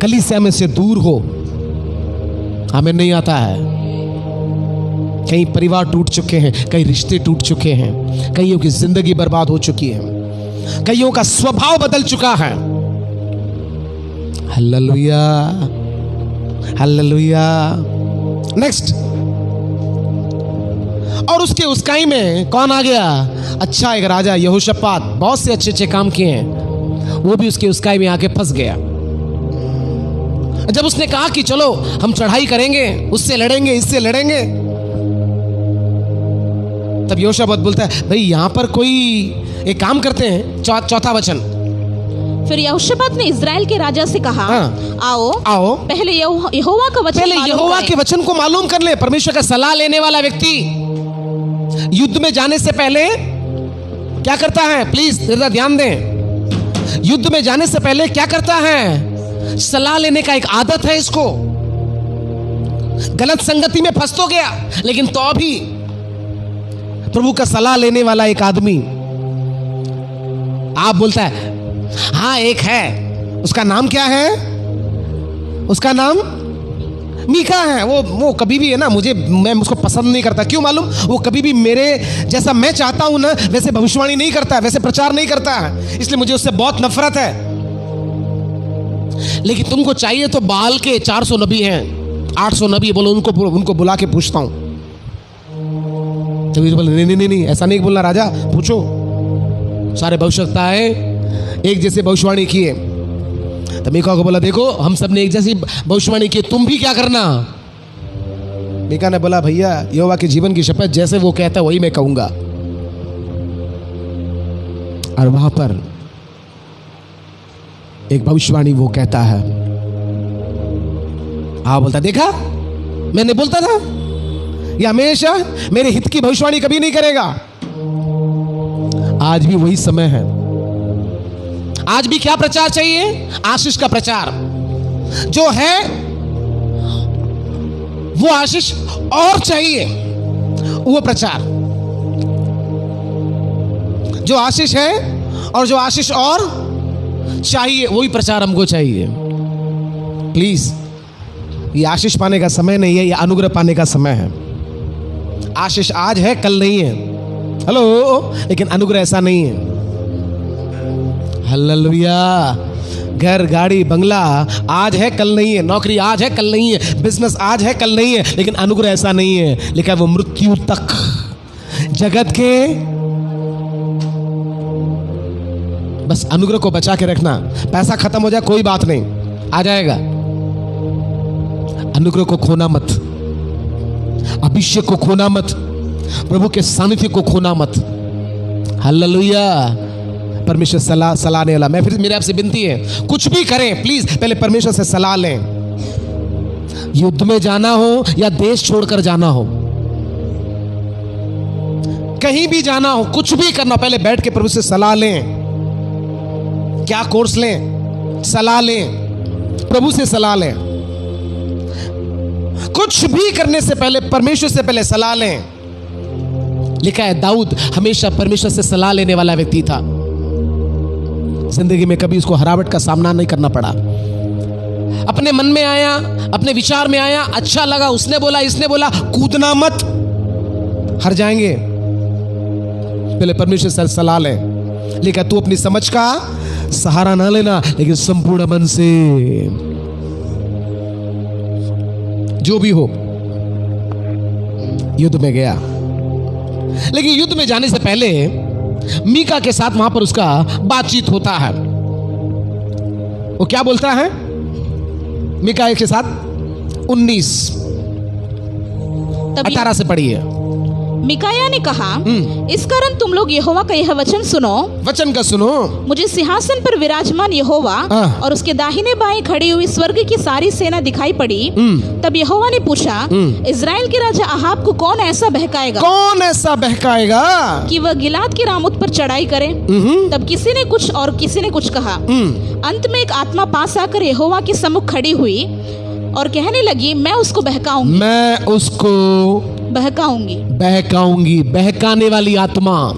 कलीसिया में से दूर हो। हमें नहीं आता है। कई परिवार टूट चुके हैं, कई रिश्ते टूट चुके हैं, कईयों की जिंदगी बर्बाद हो चुकी है, कईयों का स्वभाव बदल चुका है। Hallelujah, hallelujah. नेक्स्ट, और उसके उसकाई में कौन आ गया? अच्छा एक राजा यहोशापात, बहुत से अच्छे अच्छे काम किए हैं, वो भी उसके उसकाई में आके फंस गया। जब उसने कहा कि चलो हम चढ़ाई करेंगे, उससे लड़ेंगे, इससे लड़ेंगे, तब यहोशापात बोलता है भाई यहां पर कोई एक काम करते हैं। चौथा वचन, फिर यहोशापात ने इजराइल के राजा से कहा, आओ आओ पहले यहोवा का वचन, पहले यहोवा के वचन को मालूम कर ले। परमेश्वर का सलाह लेने वाला व्यक्ति युद्ध में जाने से पहले क्या करता है? प्लीज जरा ध्यान दें। युद्ध में जाने से पहले क्या करता है? सलाह लेने का एक आदत है इसको। गलत संगति में फंस तो गया, लेकिन तो भी प्रभु का सलाह लेने वाला एक आदमी आप बोलता है हाँ एक है, उसका नाम क्या है? उसका नाम मीका है। वो कभी भी है ना, मैं उसको पसंद नहीं करता। क्यों मालूम? वो कभी भी मेरे जैसा मैं चाहता हूं ना वैसे भविष्यवाणी नहीं करता है, वैसे प्रचार नहीं करता है, इसलिए मुझे उससे बहुत नफरत है। लेकिन तुमको चाहिए तो बाल के 400 नबी हैं, 800 नबी, बोलो उनको बुला के पूछता हूं। तभी बोले नहीं ऐसा नहीं बोलना राजा, पूछो। सारे भविष्यवक्ताएं एक जैसे भविष्यवाणी किए। तो मीका को बोला देखो हम सब ने एक जैसी भविष्यवाणी की, तुम भी क्या करना। मीका ने बोला भैया यहोवा के जीवन की शपथ, जैसे वो कहता है वही मैं कहूंगा। और वहां पर एक भविष्यवाणी वो कहता है, बोलता देखा मैंने बोलता था, ये हमेशा मेरे हित की भविष्यवाणी कभी नहीं करेगा। आज भी वही समय है। आज भी क्या प्रचार चाहिए? आशीष का प्रचार। जो है वो आशीष और चाहिए, वो प्रचार। जो आशीष है और जो आशीष और चाहिए वही प्रचार हमको चाहिए। प्लीज ये आशीष पाने का समय नहीं है, ये अनुग्रह पाने का समय है। आशीष आज है कल नहीं है, हेलो, लेकिन अनुग्रह ऐसा नहीं है। हालेलुया। घर गाड़ी बंगला आज है कल नहीं है, नौकरी आज है कल नहीं है, बिजनेस आज है कल नहीं है, लेकिन अनुग्रह ऐसा नहीं है। लिखा है वो मृत्यु तक जगत के, बस अनुग्रह को बचा के रखना। पैसा खत्म हो जाए कोई बात नहीं, आ जाएगा। अनुग्रह को खोना मत, अभिषेक को खोना मत, प्रभु के सानिध्य को खोना मत। हालेलुया। परमेश्वर सलाह ने वाला। मैं फिर मेरे आपसे विनती है, कुछ भी करें प्लीज पहले परमेश्वर से सलाह लें। युद्ध में जाना हो या देश छोड़कर जाना हो, कहीं भी जाना हो, कुछ भी करना, पहले बैठ के प्रभु से सलाह लें। क्या कोर्स लें? सलाह लें, प्रभु से सलाह लें। कुछ भी करने से पहले परमेश्वर से पहले सलाह लें। लिखा है दाऊद हमेशा परमेश्वर से सलाह लेने वाला व्यक्ति था। जिंदगी में कभी उसको हरावट का सामना नहीं करना पड़ा। अपने मन में आया, अपने विचार में आया, अच्छा लगा, उसने बोला, इसने बोला, कूदना मत, हार जाएंगे। पहले परमेश्वर से सलाह ले। लेकिन तू अपनी समझ का सहारा ना लेना, लेकिन संपूर्ण मन से। जो भी हो, युद्ध में गया, लेकिन युद्ध में जाने से पहले मीका के साथ वहां पर उसका बातचीत होता है। वो क्या बोलता है? मीका के साथ 19-18 से पढ़िए। मिकाया ने कहा, इस कारण तुम लोग यहोवा का यह वचन सुनो। वचन का सुनो। मुझे सिंहासन पर विराजमान यहोवा और उसके दाहिने बाएं खड़ी हुई स्वर्ग की सारी सेना दिखाई पड़ी। तब यहोवा ने पूछा, इजराइल के राजा अहाब को कौन ऐसा बहकाएगा? कौन ऐसा बहकाएगा कि वह गिलाद के रामोत पर चढ़ाई करे? तब किसी ने कुछ और किसी ने कुछ कहा। अंत में एक आत्मा पास आकर यहोवा के सम्मुख खड़ी हुई और कहने लगी, मैं उसको बहकाऊंगी, मैं उसको बहकाऊंगी। बहकाने वाली आत्मा।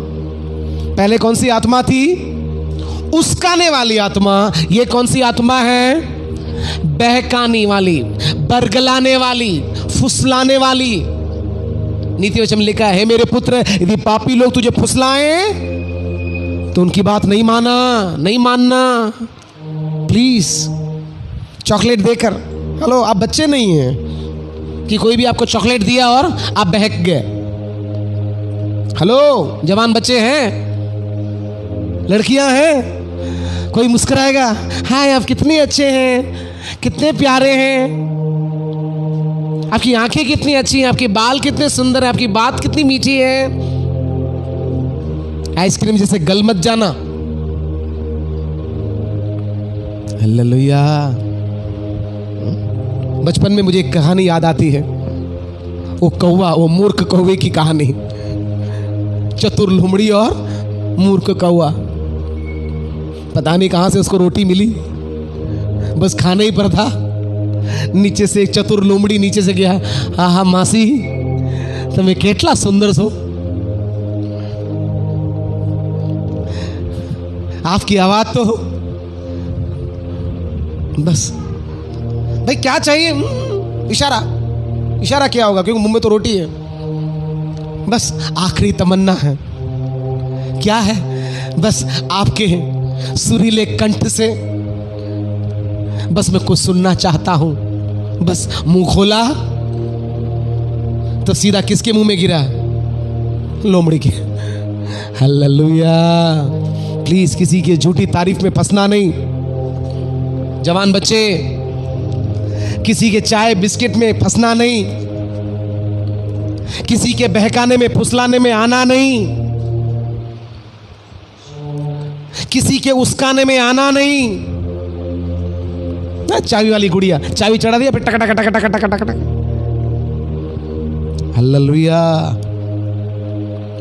पहले कौन सी आत्मा थी? उस्काने वाली आत्मा। ये कौन सी आत्मा है? बहकाने वाली, बरगलाने वाली, फुसलाने वाली। नीति वचन में लिखा है, मेरे पुत्र, यदि पापी लोग तुझे फुसलाएं तो उनकी बात नहीं मानना। प्लीज चॉकलेट देकर, हेलो, आप बच्चे नहीं हैं कि कोई भी आपको चॉकलेट दिया और आप बहक गए। हेलो, जवान बच्चे हैं, लड़कियां हैं, कोई मुस्कुराएगा, हाय आप कितने अच्छे हैं, कितने प्यारे हैं, आपकी आंखें कितनी अच्छी हैं, आपके बाल कितने सुंदर हैं, आपकी बात कितनी मीठी है। आइसक्रीम जैसे गल मत जाना। हालेलुया। बचपन में मुझे एक कहानी याद आती है, वो कौवा, वो मूर्ख कौवे की कहानी। चतुर लोमड़ी और मूर्ख कौवा। पता नहीं कहां से उसको रोटी मिली, बस खाने ही पर था। नीचे से एक चतुर लोमड़ी नीचे से गया, आहा मासी तुम्हें केटला सुंदर सो, आपकी आवाज तो बस भाई क्या चाहिए? इशारा क्या होगा, क्योंकि मुंह में तो रोटी है। बस आखिरी तमन्ना है, क्या है? बस आपके सुरीले कंठ से बस मैं कुछ सुनना चाहता हूं। बस मुंह खोला तो सीधा किसके मुंह में गिरा? लोमड़ी के। हालेलुया। प्लीज किसी की झूठी तारीफ में फंसना नहीं। जवान बच्चे, किसी के चाय बिस्किट में फंसना नहीं, किसी के बहकाने में फुसलाने में आना नहीं, किसी के उस्काने में आना नहीं। चाबी वाली गुड़िया, चाबी चढ़ा दिया, फिर टक टक टक टक टक टक। हालेलुया।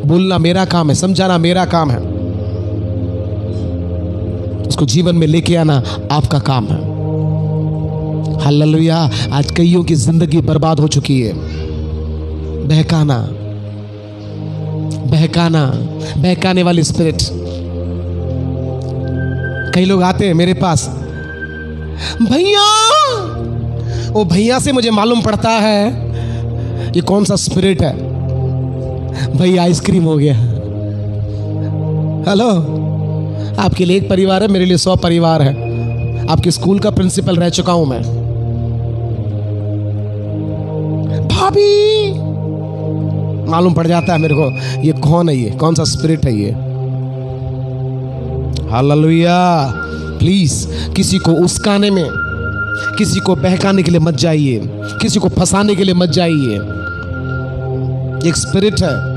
बोलना मेरा काम है, समझाना मेरा काम है, उसको जीवन में लेके आना आपका काम है। हालेलुया। आज कईयों की जिंदगी बर्बाद हो चुकी है। बहकाने वाली स्पिरिट। कई लोग आते हैं मेरे पास, भैया, वो भैया से मुझे मालूम पड़ता है ये कौन सा स्पिरिट है। भाई आइसक्रीम हो गया। हेलो, आपके लिए एक परिवार है, मेरे लिए 100 परिवार है। आपके स्कूल का प्रिंसिपल रह चुका हूं मैं। भाभी, मालूम पड़ जाता है मेरे को ये कौन है, ये कौन सा स्पिरिट है ये। हालेलुया। प्लीज किसी को उस्काने में, किसी को बहकाने के लिए मत जाइए, किसी को फंसाने के लिए मत जाइए। एक स्पिरिट है,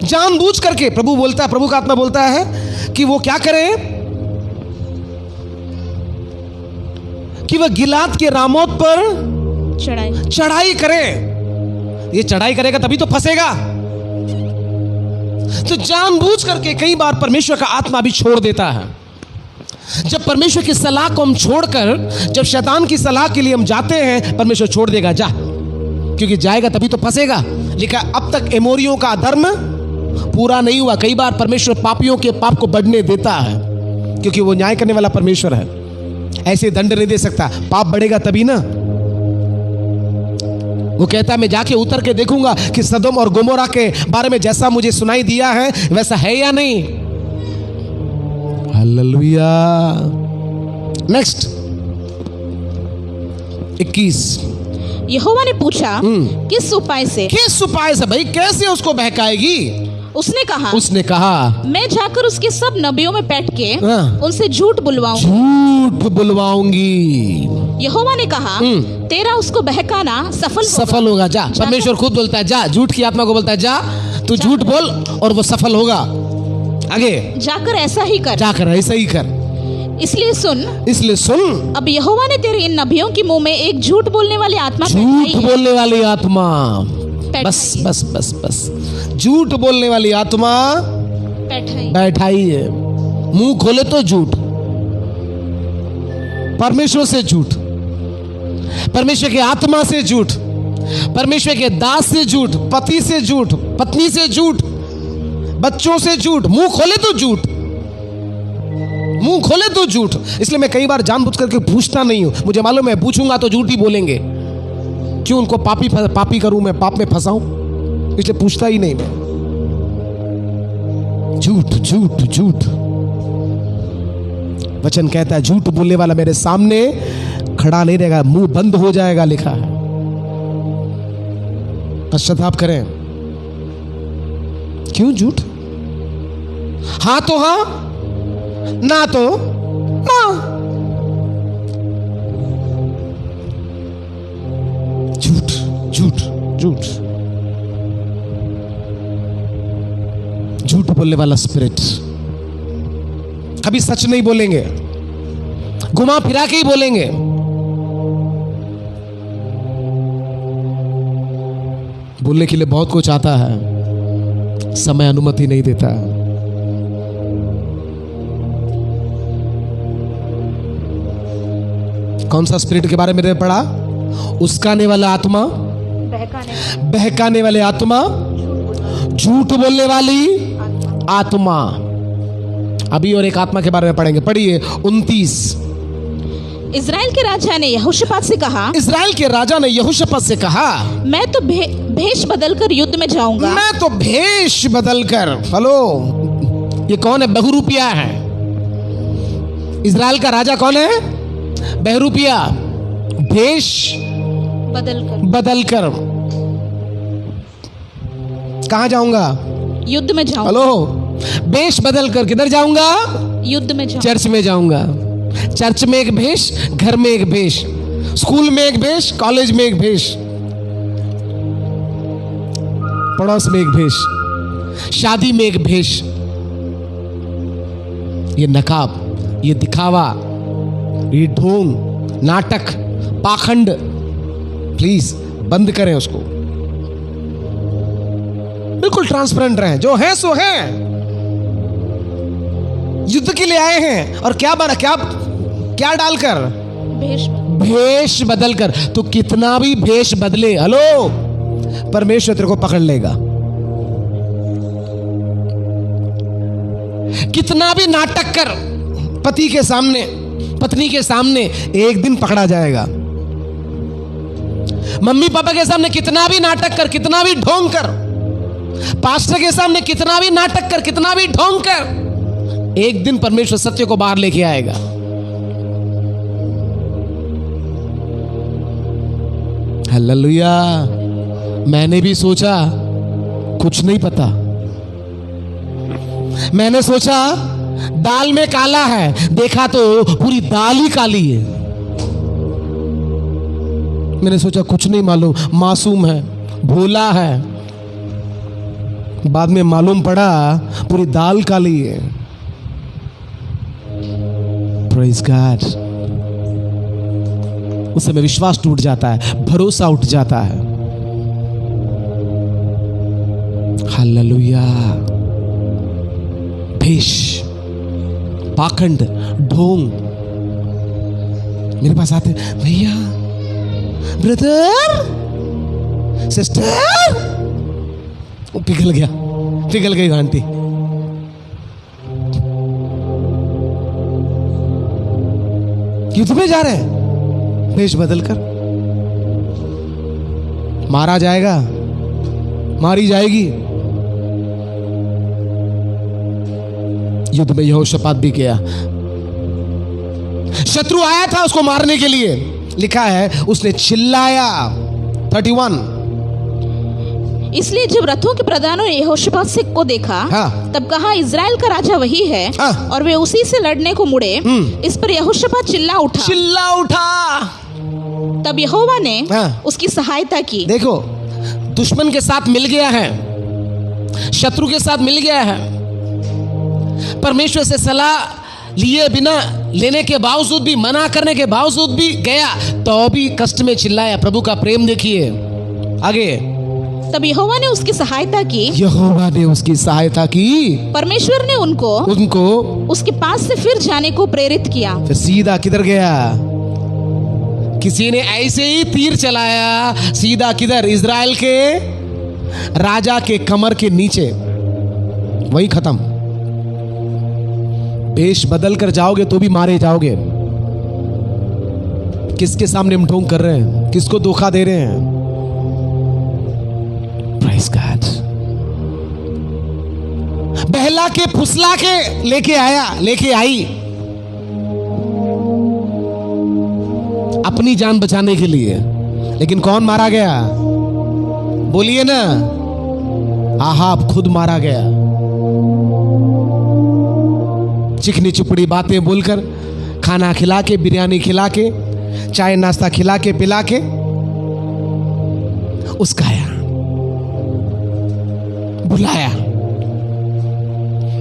जानबूझ करके प्रभु बोलता है, प्रभु का आत्मा बोलता है कि वो क्या करे, कि वह गिलाद के रामोत पर चढ़ाई करे। ये चढ़ाई करेगा तभी तो फंसेगा। तो जानबूझ करके कई बार परमेश्वर का आत्मा भी छोड़ देता है। जब परमेश्वर की सलाह को हम छोड़कर जब शैतान की सलाह के लिए हम जाते हैं, परमेश्वर छोड़ देगा, जा क्योंकि जाएगा तभी तो फंसेगा। लिखा अब तक एमोरियों का अधर्म पूरा नहीं हुआ। कई बार परमेश्वर पापियों के पाप को बढ़ने देता है, क्योंकि वो न्याय करने वाला परमेश्वर है। ऐसे दंड नहीं दे सकता, पाप बढ़ेगा तभी ना। वो कहता है मैं जाके उतर के देखूंगा कि सदोम और गोमोरा के बारे में जैसा मुझे सुनाई दिया है वैसा है या नहीं। हालेलुया। नेक्स्ट 21। यहोवा ने पूछा किस उपाय से? किस उपाय से भाई, कैसे उसको बहकाएगी? उसने कहा मैं जाकर उसके सब नबियों में बैठ के उनसे झूठ बुलवाऊंगी। यहोवा ने कहा तेरा उसको बहकाना सफल होगा। जा, परमेश्वर खुद बोलता है जा, झूठ की आत्मा को बोलता है जा तू झूठ बोल और वो सफल होगा। आगे जाकर ऐसा ही कर, इसलिए सुन अब यहोवा ने तेरे इन नबियों के मुंह में एक झूठ बोलने वाली आत्मा बस झूठ बोलने वाली आत्मा बैठाई है। मुंह खोले तो झूठ, परमेश्वर से झूठ, परमेश्वर की आत्मा से झूठ, परमेश्वर के दास से झूठ, पति से झूठ, पत्नी से झूठ, बच्चों से झूठ। मुंह खोले तो झूठ। इसलिए मैं कई बार जानबूझ करके पूछता नहीं हूं, मुझे मालूम है पूछूंगा तो झूठ ही बोलेंगे। क्यों उनको पापी करूं, मैं पाप में फंसाऊं, इसलिए पूछता ही नहीं मैं। झूठ। वचन कहता है झूठ बोलने वाला मेरे सामने खड़ा नहीं रहेगा, मुंह बंद हो जाएगा, लिखा है। पश्चाताप करें। क्यों झूठ? हाँ तो हाँ, ना तो ना। झूठ बोलने वाला स्पिरिट कभी सच नहीं बोलेंगे, घुमा फिरा के ही बोलेंगे। बोलने के लिए बहुत कुछ आता है, समय अनुमति नहीं देता। कौन सा स्पिरिट के बारे में पढ़ा? उस्काने वाला आत्मा, बहकाने वाले आत्मा, झूठ बोलने वाली आत्मा। अभी और एक आत्मा के बारे में पढ़ेंगे। पढ़िए 29। इज़राइल के राजा ने यहोशापात से कहा, मैं तो भेष बदलकर युद्ध में जाऊंगा। हेलो, ये कौन है? बहुरूपिया है। इज़राइल का राजा कौन है? बहुरूपिया। भेष बदलकर कहां जाऊंगा? युद्ध में जाऊंगा। हेलो, भेष बदलकर किधर जाऊंगा? युद्ध में जाऊंगा। चर्च में जाऊंगा। चर्च में एक भेष, घर में एक भेष, स्कूल में एक भेष, कॉलेज में एक भेष, पड़ोस में एक भेष, शादी में एक भेष। ये नकाब, ये दिखावा, ये ढोंग, नाटक, पाखंड, प्लीज बंद करें उसको। बिल्कुल ट्रांसपेरेंट रहें, जो है सो है। युद्ध के लिए आए हैं और क्या डालकर? भेष बदलकर। तो कितना भी भेष बदले, हेलो, परमेश्वर तेरे को पकड़ लेगा। कितना भी नाटक कर पति के सामने, पत्नी के सामने, एक दिन पकड़ा जाएगा। मम्मी पापा के सामने कितना भी नाटक कर, कितना भी ढोंग कर, पास्टर के सामने कितना भी नाटक कर, कितना भी ढोंग कर, एक दिन परमेश्वर सत्य को बाहर लेके आएगा। हालेलुया। मैंने भी सोचा कुछ नहीं पता, मैंने सोचा दाल में काला है, देखा तो पूरी दाल ही काली है। मैंने सोचा कुछ नहीं मालूम, मासूम है, भोला है, बाद में मालूम पड़ा पूरी दाल काली है। Praise God. उस समय विश्वास टूट जाता है, भरोसा उठ जाता है। हालेलुया। भेष, पाखंड, ढोंग। मेरे पास आते, भैया, ब्रदर, सिस्टर, वो पिघल गई घंटी। युद्ध में जा रहे हैं, भेष बदलकर। मारा जाएगा, मारी जाएगी। युद्ध में यहोशापात भी गया। शत्रु आया था उसको मारने के लिए, लिखा है उसने चिल्लाया। 31। इसलिए जब रथों के प्रधानों ने यहोशापात से को देखा, हाँ। तब कहा इजराइल का राजा वही है, हाँ। और वे उसी से लड़ने को मुड़े। इस पर यहोशापात चिल्ला उठा। तब यहोवा ने हाँ। उसकी सहायता की। देखो, दुश्मन के साथ मिल गया है, शत्रु के साथ मिल गया है, परमेश्वर से सलाह लिए बिना, लेने के बावजूद भी, मना करने के बावजूद भी गया, तो भी कष्ट में चिल्लाया। प्रभु का प्रेम देखिए। आगे, तब यहोवा ने उसकी सहायता की। परमेश्वर ने उनको उसके पास से फिर जाने को प्रेरित किया। फिर सीधा किधर गया? किसी ने ऐसे ही तीर चलाया, सीधा किधर? इजराइल के राजा के कमर के नीचे, वही खत्म। भेष बदल कर जाओगे तो भी मारे जाओगे। किसके सामने मुंह कर रहे हैं? किसको धोखा दे रहे हैं? Praise God। बहला के फुसला के लेके आई अपनी जान बचाने के लिए, लेकिन कौन मारा गया? बोलिए ना, आहाब खुद मारा गया। चिकनी चुपड़ी बातें बोलकर, खाना खिला के, बिरयानी खिला के, चाय नाश्ता खिला के पिला के उसकाया, बुलाया,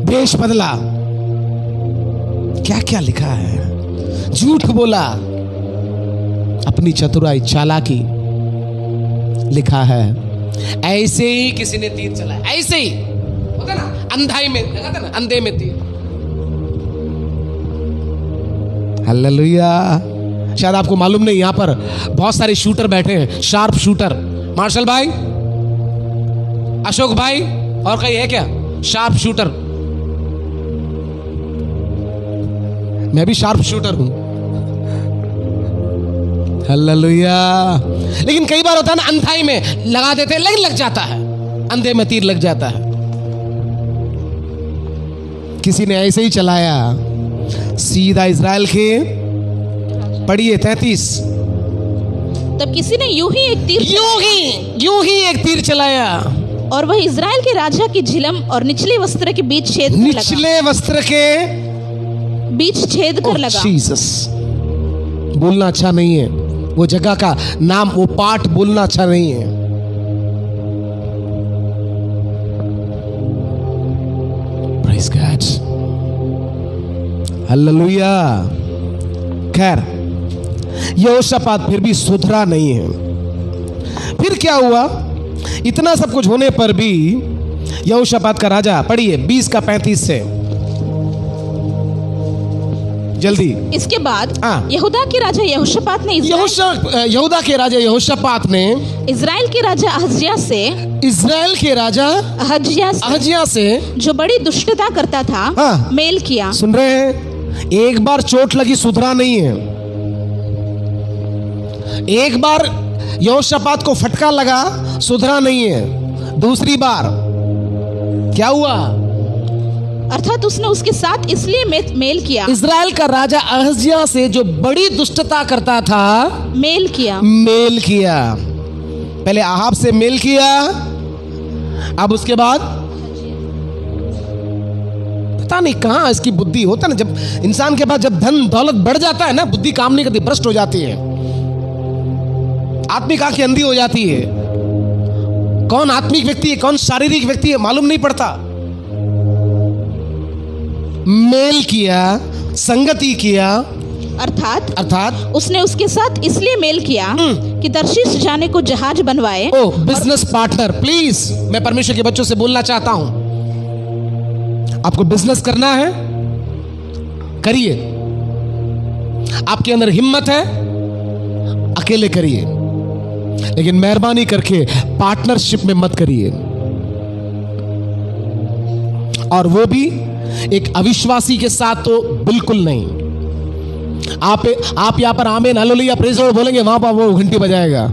भेष बदला। क्या क्या लिखा है? झूठ बोला, अपनी चतुराई चालाकी, लिखा है। ऐसे ही किसी ने तीर चलाया, ऐसे ही होता ना, अंधाई में लगा था ना, अंधे में तीर। हालेलुया। शायद आपको मालूम नहीं, यहां पर बहुत सारे शूटर बैठे हैं, शार्प शूटर। मार्शल भाई, अशोक भाई, और कहीं है क्या शार्प शूटर? मैं भी शार्प शूटर हूं। हालेलुया। लेकिन कई बार होता है ना, अंधाई में लगा देते हैं, लेकिन लग जाता है, अंधे में तीर लग जाता है। किसी ने ऐसे ही चलाया, सीधा इजराइल के, पढ़िए 33। तब किसी ने यूं ही एक तीर चलाया, और वह इजराइल के राजा की झिलम और निचले वस्त्र के बीच छेद कर लगा। निचले वस्त्र के बीच छेद कर लगा। जीसस, बोलना अच्छा नहीं है, वो जगह का नाम, वो पाठ बोलना अच्छा नहीं है। Praise God। हालेलुया। खैर, यहोशापात फिर भी सुधरा नहीं है। फिर क्या हुआ? इतना सब कुछ होने पर भी यहोशापात का राजा, पढ़िए 20 का 35 से जल्दी। इसके बाद यहूदा के राजा यहोशापात ने यहूदा के राजा यहोशापात ने इजराइल के राजा अहज्याह से जो बड़ी दुष्टता करता था, मेल किया। सुन रहे हैं? एक बार चोट लगी, सुधरा नहीं है। एक बार यहोशापात को फटका लगा, सुधरा नहीं है। दूसरी बार क्या हुआ? अर्थात उसने उसके साथ इसलिए मेल किया। इजराइल का राजा अहज्याह से जो बड़ी दुष्टता करता था, मेल किया। पहले आहाब से मेल किया, अब उसके बाद पता नहीं कहां इसकी बुद्धि होता ना, जब इंसान के पास जब धन दौलत बढ़ जाता है ना, बुद्धि काम नहीं करती, भ्रष्ट हो जाती है, आत्मिक आंखें अंधी हो जाती है। कौन आत्मिक व्यक्ति है, कौन शारीरिक व्यक्ति है, मालूम नहीं पड़ता। मेल किया, संगति किया, अर्थात उसने उसके साथ इसलिए मेल किया कि तर्शीश जाने को जहाज बनवाए। बिजनेस पार्टनर, प्लीज, मैं परमेश्वर के बच्चों से बोलना चाहता हूं, आपको बिजनेस करना है, करिए। आपके अंदर हिम्मत है, अकेले करिए। लेकिन मेहरबानी करके पार्टनरशिप में मत करिए, और वो भी एक अविश्वासी के साथ तो बिल्कुल नहीं। आप यहां पर आमीन हालेलुया प्रेज़ द लॉर्ड बोलेंगे, वहां पर वो घंटी बजाएगा,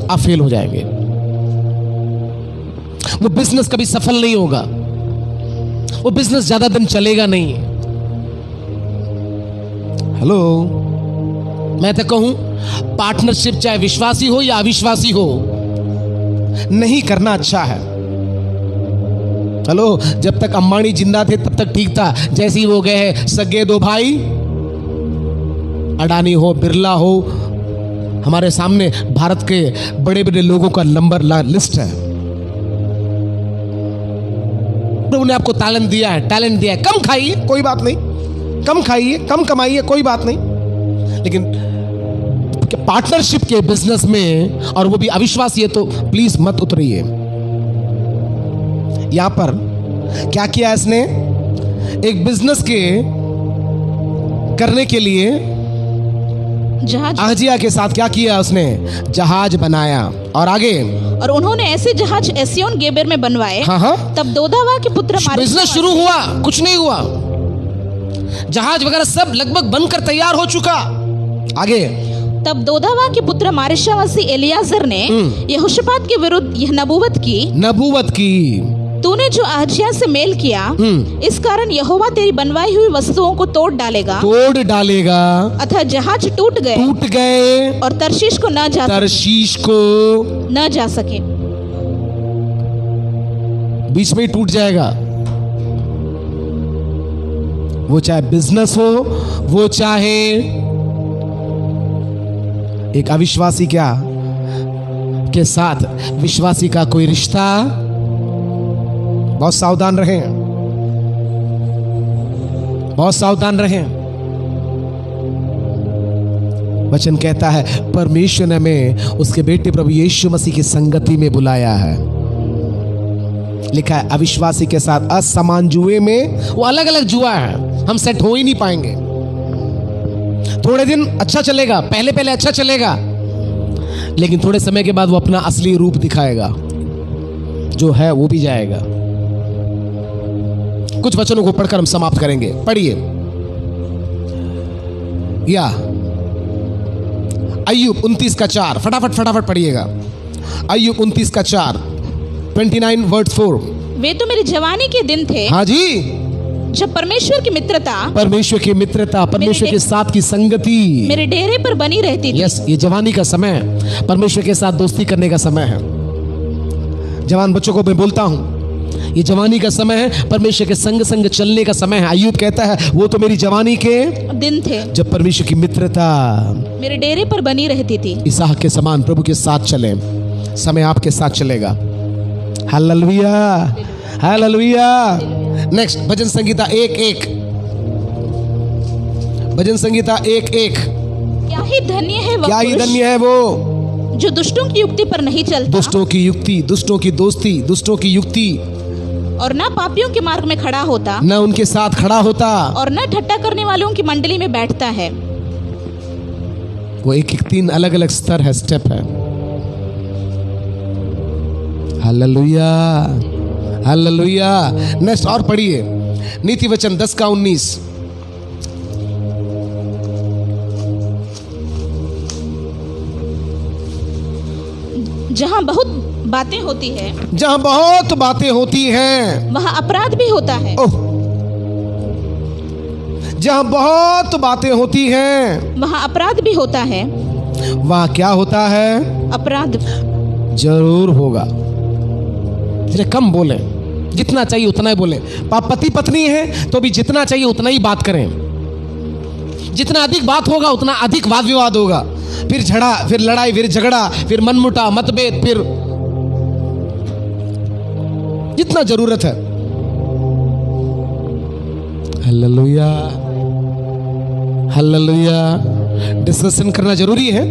आप फेल हो जाएंगे। वो बिजनेस कभी सफल नहीं होगा, वो बिजनेस ज्यादा दिन चलेगा नहीं। हेलो, मैं तो कहूं पार्टनरशिप चाहे विश्वासी हो या अविश्वासी हो, नहीं करना अच्छा है। हेलो, जब तक अंबानी जिंदा थे तब तक ठीक था, जैसे ही वो गए हैं सगे दो भाई, अडानी हो बिरला हो, हमारे सामने भारत के बड़े बड़े लोगों का नंबर लिस्ट है। उन्होंने आपको टैलेंट दिया है, कम खाइए कोई बात नहीं, कम खाइए कम कमाइए कोई बात नहीं, लेकिन पार्टनरशिप के बिजनेस में, और वो भी अविश्वासी है, तो प्लीज मत उतरिए। यहां पर क्या किया इसने, एक बिजनेस के करने के लिए अहजिया के साथ क्या किया उसने, जहाज बनाया, और आगे, और उन्होंने ऐसे जहाज एसियोन गेबर में बनवाए। हाँ। तब दोदावा के पुत्र बिजनेस शुरू हुआ, कुछ नहीं हुआ, जहाज वगैरह सब लगभग बनकर तैयार हो चुका। आगे, तब दोदावा के पुत्र मारेशावासी एलियाजर ने यहोशापात के विरुद्ध यह नबूवत की, तूने जो अहजिया से मेल किया, इस कारण यहोवा तेरी बनवाई हुई वस्तुओं को तोड़ डालेगा। अतः जहाज टूट गए और तरशीश को न जा सके। बीच में ही टूट जाएगा। वो चाहे बिजनेस हो, वो चाहे एक अविश्वासी के साथ विश्वासी का कोई रिश्ता, बहुत सावधान रहें, बहुत सावधान रहें। वचन कहता है परमेश्वर ने हमें उसके बेटे प्रभु यीशु मसीह की संगति में बुलाया है। लिखा है अविश्वासी के साथ असमान जुए में, वो अलग अलग जुआ है, हम सेट हो ही नहीं पाएंगे। थोड़े दिन अच्छा चलेगा, पहले अच्छा चलेगा, लेकिन थोड़े समय के बाद वो अपना असली रूप दिखाएगा, जो है वो भी जाएगा। कुछ वचनों को पढ़कर हम समाप्त करेंगे। पढ़िए, या अय्यूब 29:4, फटाफट पढ़िएगा। अय्यूब 29:4, 29 वर्ड 4। वे तो मेरी जवानी के दिन थे, हाँ जी, जब परमेश्वर की मित्रता, परमेश्वर के साथ की संगति मेरे डेरे पर बनी रहती थी। यस, ये जवानी का समय है, परमेश्वर के साथ दोस्ती करने का समय है। जवान बच्चों को मैं बोलता हूं, ये जवानी का समय है, परमेश्वर के संग चलने का समय है। अय्यूब कहता है वो तो मेरी जवानी के दिन थे, जब परमेश्वर की मित्रता मेरे डेरे पर बनी रहती थी। इसहाक के समान प्रभु के साथ चले, समय आपके साथ चलेगा। Hallelujah, hallelujah. नेक्स्ट, भजन संगीता 1:1, भजन संगीता 1:1। क्या ही धन्य है वो जो दुष्टों की युक्ति पर नहीं चलता, दुष्टों की युक्ति, दुष्टों की दोस्ती, दुष्टों की युक्ति, और न पापियों के मार्ग में खड़ा होता, न उनके साथ खड़ा होता, और न ठट्टा करने वालों की मंडली में बैठता है। वो एक 3 अलग अलग स्तर है, स्टेप है। Hallelujah, hallelujah. नेक्स्ट और पढ़िए, नीति वचन 10:19। जहाँ बहुत बातें होती है, जहाँ बहुत बातें होती हैं, वहाँ अपराध भी होता है। जहाँ बहुत बातें होती हैं, वहाँ अपराध भी होता है। वहाँ क्या होता है? अपराध जरूर होगा। कम बोले, जितना चाहिए उतना ही बोले। पति पत्नी है तो भी जितना चाहिए उतना ही बात करें। जितना अधिक बात होगा उतना अधिक वाद विवाद होगा, फिर झगड़ा, फिर लड़ाई, फिर झगड़ा, फिर मनमुटा, मतभेद, फिर जितना जरूरत है। Hallelujah, hallelujah. डिस्कशन करना जरूरी है,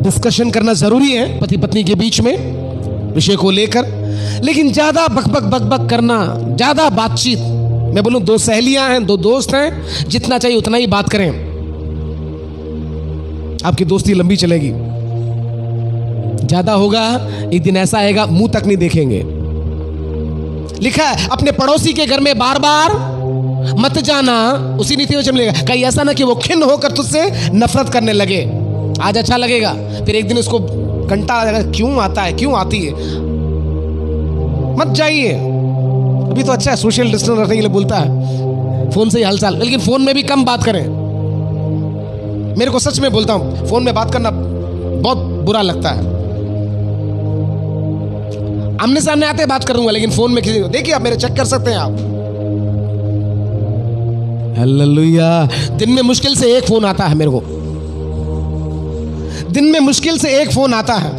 डिस्कशन करना जरूरी है पति पत्नी के बीच में विषय को लेकर, लेकिन ज्यादा बकबक करना, ज्यादा बातचीत, मैं बोलूं 2 सहेलियां हैं, 2 दोस्त हैं, जितना चाहिए उतना ही बात करें। आपकी दोस्ती लंबी चलेगी। ज्यादा होगा एक दिन ऐसा आएगा मुंह तक नहीं देखेंगे। लिखा है अपने पड़ोसी के घर में बार बार मत जाना, उसी नीति वचन मिलेगा। कहीं ऐसा ना कि वो खिन्न होकर तुझसे नफरत करने लगे। आज अच्छा लगेगा, फिर एक दिन उसको घंटा आ जाएगा, क्यों आता है, क्यों आती है। मत जाइए, अभी तो अच्छा है, सोशल डिस्टेंस रखने के लिए बोलता है, फोन से ही हालचाल, लेकिन फोन में भी कम बात करें। मेरे को सच में बोलता हूं, फोन में बात करना बहुत बुरा लगता है। आमने सामने आते बात करूंगा, लेकिन फोन में किसी को देखिए, आप मेरे चेक कर सकते हैं आप। हालेलुया। दिन में मुश्किल से एक फोन आता है मेरे को, दिन में मुश्किल से एक फोन आता है,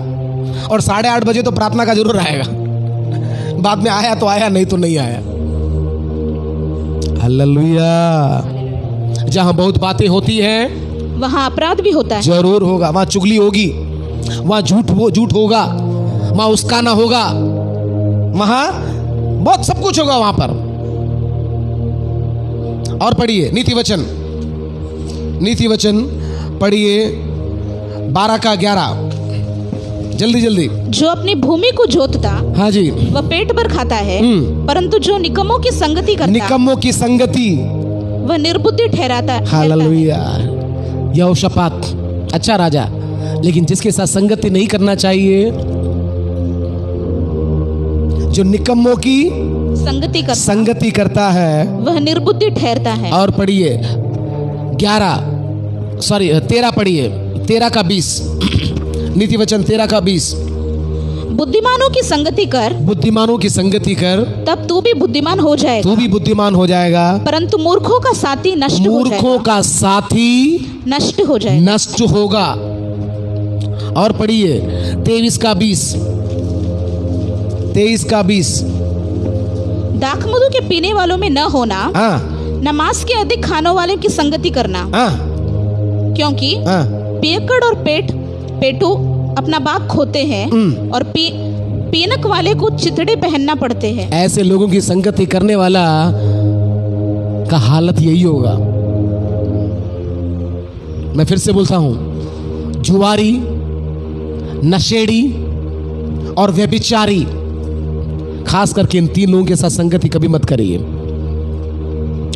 और 8:30 बजे तो प्रार्थना का जरूर आएगा। बाद में आया तो आया, नहीं तो नहीं आया। हालेलुया। जहां बहुत बातें होती हैं वहां अपराध भी होता है। जरूर होगा, वहां चुगली होगी, वहां झूठ होगा, वहां उस्काना होगा, वहां बहुत सब कुछ होगा वहां पर। और पढ़िए नीति वचन पढ़िए 12 का 11, जल्दी जल्दी। जो अपनी भूमि को जोतता, हाँ जी, वह पेट भर खाता है, परंतु जो निकम्मों की संगति करता, निकम्मों की संगति, वह निर्बुद्धि ठहराता है। हालेलुया। यहोशापात अच्छा राजा, लेकिन जिसके साथ संगति नहीं करना चाहिए, जो निकम्मों की संगति करता है, वह निर्बुद्धि ठहरता है। और पढ़िए 13 पढ़िए, 13 का 20। नीति वचन 13 का 20। बुद्धिमानों की संगति कर, तब तू भी बुद्धिमान हो जाएगा, परंतु मूर्खों का साथी नष्ट होगा। और पढ़िए 23 का 20। दाखमधु के पीने वालों में न होना, नमाज के अधिक खानों वाले की संगति करना, क्योंकि पियक्कड़ और पेटू अपना बाग खोते हैं, और पीनक वाले को चितड़े पहनना पड़ते हैं। ऐसे लोगों की संगति करने वाला का हालत यही होगा। मैं फिर से बोलता हूं, जुआरी, नशेड़ी और व्यभिचारी, खास करके इन 3 लोगों के साथ संगति कभी मत करिए।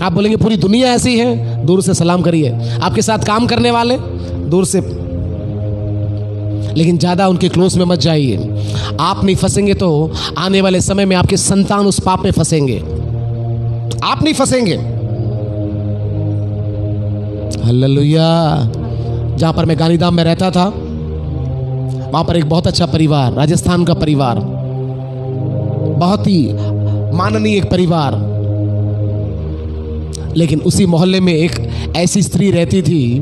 आप बोलेंगे पूरी दुनिया ऐसी है, दूर से सलाम करिए। आपके साथ काम करने वाले दूर से, लेकिन ज्यादा उनके क्लोज में मत जाइए। आप नहीं फंसेंगे तो आने वाले समय में आपके संतान उस पाप में फंसेंगे, आप नहीं फंसेंगे। हालेलुया। जहां पर मैं गांधीधाम में रहता था, वहां पर एक बहुत अच्छा परिवार, राजस्थान का परिवार, बहुत ही माननीय एक परिवार, लेकिन उसी मोहल्ले में एक ऐसी स्त्री रहती थी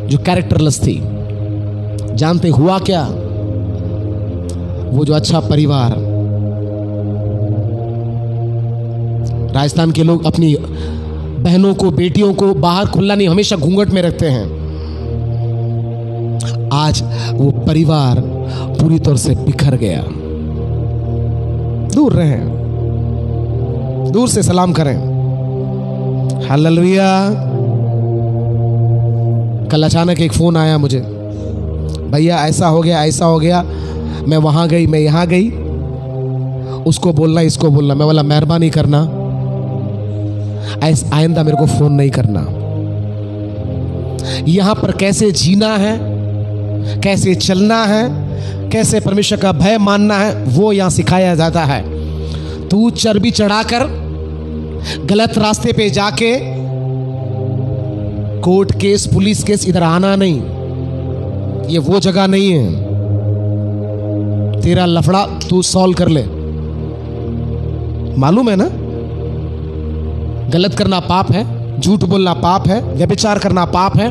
जो कैरेक्टरलेस थी। जानते हुआ क्या? वो जो अच्छा परिवार, राजस्थान के लोग अपनी बहनों को, बेटियों को बाहर खुला नहीं, हमेशा घूंघट में रखते हैं। आज वो परिवार पूरी तरह से बिखर गया। दूर रहें, दूर से सलाम करें। हालेलुया। कल अचानक एक फोन आया मुझे, भैया ऐसा हो गया, मैं वहां गई, मैं यहां गई, उसको बोलना, इसको बोलना। मैं बोला मेहरबानी करना, आइंदा मेरे को फोन नहीं करना। यहां पर कैसे जीना है, कैसे चलना है, कैसे परमेश्वर का भय मानना है, वो यहां सिखाया जाता है। तू चर्बी चढ़ाकर गलत रास्ते पे जाके कोर्ट केस, पुलिस केस, इधर आना नहीं, ये वो जगह नहीं है। तेरा लफड़ा तू सॉल्व कर ले। मालूम है ना, गलत करना पाप है, झूठ बोलना पाप है, व्यभिचार करना पाप है,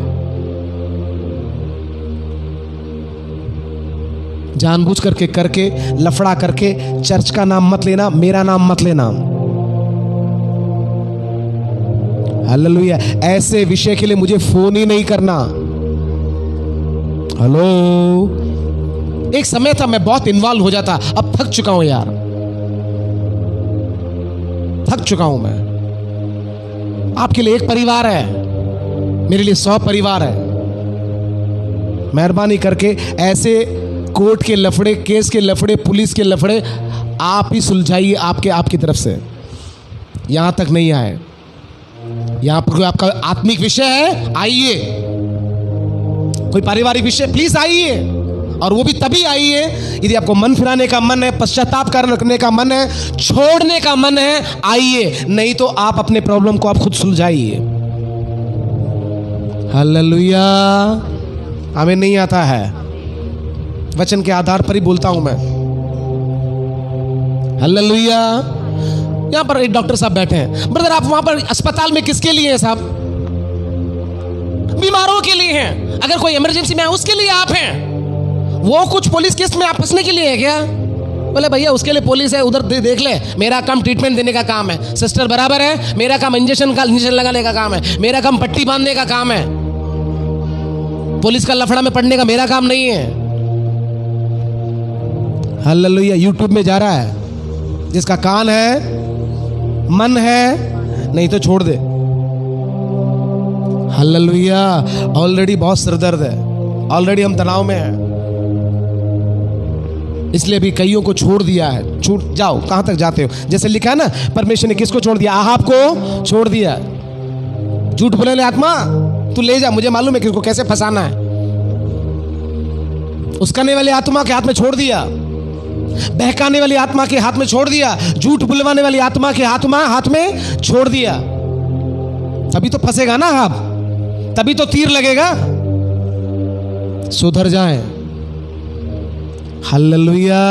जानबूझ करके लफड़ा करके चर्च का नाम मत लेना, मेरा नाम मत लेना। हालेलुया। ऐसे विषय के लिए मुझे फोन ही नहीं करना। हेलो, एक समय था मैं बहुत इन्वॉल्व हो जाता, अब थक चुका हूं यार, थक चुका हूं मैं। आपके लिए एक परिवार है, मेरे लिए 100 परिवार है। मेहरबानी करके ऐसे कोर्ट के लफड़े, केस के लफड़े, पुलिस के लफड़े आप ही सुलझाइए आपकी तरफ से। यहाँ तक नहीं आए। यहाँ पर कोई आपका आत्मिक विषय है, आइए। कोई पारिवारिक विषय, प्लीज आइए। और वो भी तभी आइए यदि आपको मन फिराने का मन है, पश्चाताप करने का मन है, छोड़ने का मन है, आइए। नहीं तो आप अपने प्रॉब्लम को आप खुद सुलझाइए। हालेलुया। हमें नहीं आता है, वचन के आधार पर ही बोलता हूं मैं। हालेलुया। यहां पर एक डॉक्टर साहब बैठे हैं। ब्रदर, आप वहां पर अस्पताल में किसके लिए हैं साहब? बीमारों के लिए हैं। अगर कोई इमरजेंसी में है उसके लिए आप हैं। वो कुछ पुलिस केस में आप फंसने के लिए है क्या? बोले भैया उसके लिए पुलिस है, उधर देख ले। मेरा काम ट्रीटमेंट देने का काम है। सिस्टर बराबर है, मेरा काम इंजेक्शन लगाने का काम है, मेरा काम पट्टी बांधने का काम है। पुलिस का लफड़ा में पड़ने का मेरा काम नहीं है। हालेलुया। यूट्यूब में जा रहा है, जिसका कान है, मन है, नहीं तो छोड़ दे। हालेलुया। ऑलरेडी बहुत सिरदर्द है, ऑलरेडी हम तनाव में हैं, इसलिए भी कईयों को छोड़ दिया है। छूट जाओ, कहां तक जाते हो? जैसे लिखा है ना, परमेश्वर ने किसको छोड़ दिया? आहाब को छोड़ दिया। झूठ बोले आत्मा तू ले जा, मुझे मालूम है किसको कैसे फंसाना है। उसकाने वाली आत्मा के हाथ में छोड़ दिया, बहकाने वाली आत्मा के हाथ में छोड़ दिया, झूठ बुलवाने वाली आत्मा के हाथ में छोड़ दिया। तभी तो फंसेगा ना आप, तभी तो तीर लगेगा। सुधर जाएं। हालेलुया।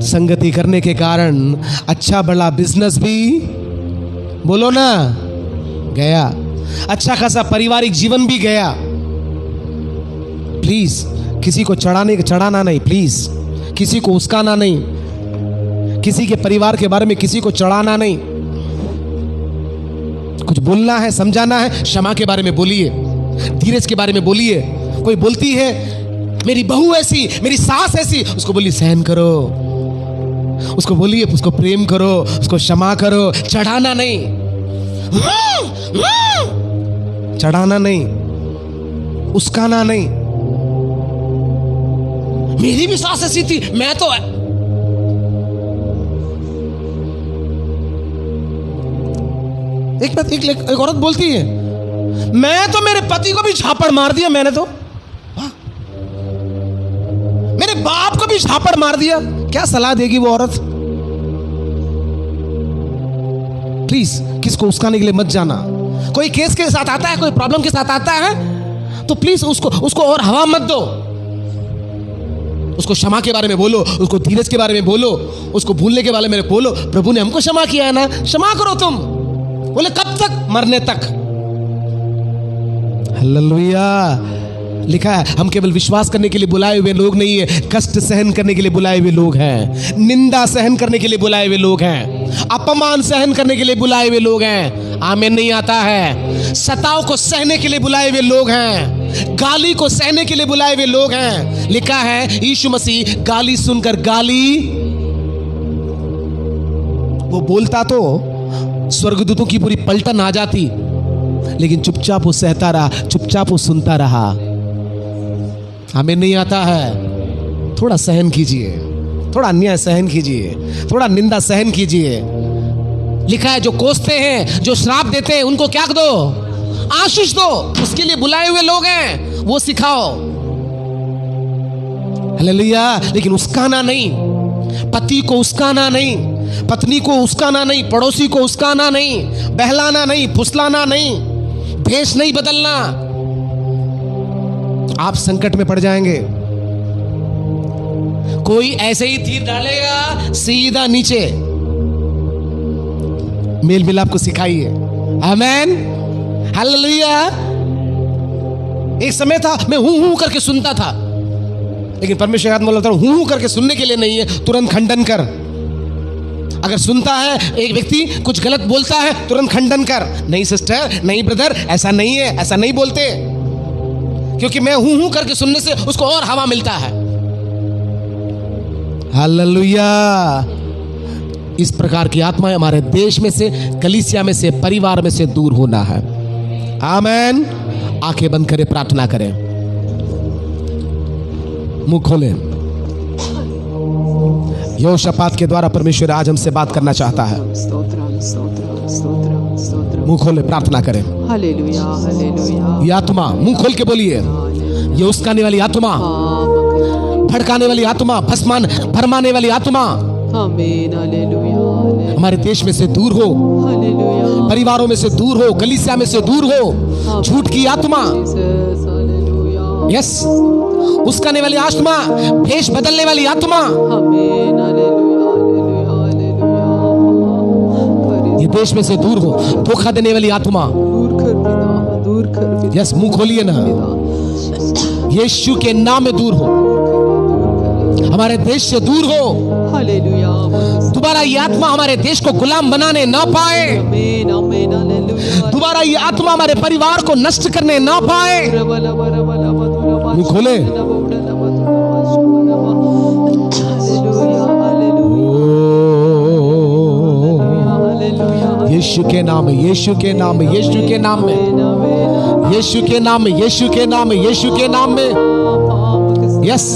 संगति करने के कारण अच्छा बड़ा बिजनेस भी, बोलो ना, गया। अच्छा खासा पारिवारिक जीवन भी गया। प्लीज किसी को चढ़ाना नहीं, प्लीज किसी को उस्काना नहीं, किसी के परिवार के बारे में किसी को चढ़ाना नहीं। कुछ बोलना है, समझाना है, क्षमा के बारे में बोलिए, धीरज के बारे में बोलिए। कोई बोलती है मेरी बहू ऐसी, मेरी सास ऐसी, उसको बोलिए सहन करो, उसको बोलिए, उसको प्रेम करो, उसको क्षमा करो। चढ़ाना नहीं, चढ़ाना नहीं, उस्काना नहीं। मेरी भी सास ऐसी थी, मैं तो एक औरत बोलती है मैं तो मेरे पति को भी झापड़ मार दिया, मैंने तो मेरे बाप को भी झापड़ मार दिया। क्या सलाह देगी वो औरत? प्लीज किसको उस्काने के लिए मत जाना। कोई केस के साथ आता है, कोई प्रॉब्लम के साथ आता है, तो प्लीज उसको और हवा मत दो। उसको क्षमा के बारे में बोलो, उसको धीरज के बारे में बोलो, उसको भूलने के बारे में बोलो। प्रभु ने हमको क्षमा किया है ना, क्षमा करो तुम। बोले कब तक? मरने तक। हालेलुया। लिखा है हम केवल विश्वास करने के लिए बुलाए हुए लोग नहीं है, कष्ट सहन करने के लिए बुलाए हुए लोग हैं, निंदा सहन करने के लिए बुलाए हुए लोग हैं, अपमान सहन करने के लिए बुलाए हुए लोग हैं। आमीन नहीं आता है। सताव को सहने के लिए बुलाए हुए लोग हैं, गाली को सहने के लिए बुलाए हुए लोग हैं। लिखा है यीशु मसीह गाली सुनकर, गाली वो बोलता तो स्वर्गदूतों की पूरी पलटन आ जाती, लेकिन चुपचाप वो सहता रहा, चुपचाप वो सुनता रहा। हमें नहीं आता है। थोड़ा सहन कीजिए, थोड़ा अन्याय सहन कीजिए, थोड़ा निंदा सहन कीजिए। लिखा है जो कोसते हैं, जो श्राप देते हैं, उनको क्या दो? आशीष दो। उसके लिए बुलाए हुए लोग हैं, वो सिखाओ। हालेलुया। लेकिन उस्काना नहीं, पति को उस्काना नहीं, पत्नी को उस्काना नहीं, पड़ोसी को उस्काना नहीं, बहलाना नहीं, फुसलाना नहीं, भेष नहीं बदलना। आप संकट में पड़ जाएंगे। कोई ऐसे ही तीर डालेगा सीधा नीचे। मेल मिलाप को सिखाइए। आमेन। हालेलुया। एक समय था मैं हूं करके सुनता था, लेकिन परमेश्वर आत्मा बोलता है हूं करके सुनने के लिए नहीं है, तुरंत खंडन कर। अगर सुनता है एक व्यक्ति कुछ गलत बोलता है, तुरंत खंडन कर। नहीं सिस्टर, नहीं ब्रदर, ऐसा नहीं है, ऐसा नहीं बोलते। क्योंकि मैं हूं करके सुनने से उसको और हवा मिलता है। हालेलुया। इस प्रकार की आत्मा हमारे देश में से, कलीसिया में से, परिवार में से दूर होना है। आमेन। आंखें बंद करें, प्रार्थना करें। मुंह खोले। यहोशापात के द्वारा परमेश्वर आज हमसे बात करना चाहता है। मुंह खोले, प्रार्थना करें। Hallelujah hallelujah. ये आत्मा, मुंह खोल के बोलिए, ये उस्काने वाली आत्मा, भड़काने वाली आत्मा, भरमाने वाली आत्मा आमीन हालेलुया। हमारे देश में से दूर हो, हालेलुया। परिवारों में से दूर हो, कलीसिया में से दूर हो। झूठ की आत्मा, यस, उस्काने वाली आत्मा, भेष बदलने वाली आत्मा, आमीन हालेलुया हालेलुया हालेलुया। ये देश में से दूर हो। धोखा देने वाली आत्मा, दूर कर पिता, दूर कर पिता। यस, मुंह खोलिए ना। यीशु के नाम में दूर हो, हमारे देश से दूर हो। हालेलुया। दोबारा ये आत्मा हमारे देश को गुलाम बनाने ना पाए। आमीन आमीन हालेलुया। दोबारा ये आत्मा हमारे परिवार को नष्ट करने ना पाए। मुंह खोले। यीशु के नाम में, यीशु के नाम में, यीशु के नाम में, यीशु के नाम में, यीशु के नाम में, यीशु के नाम में, यस।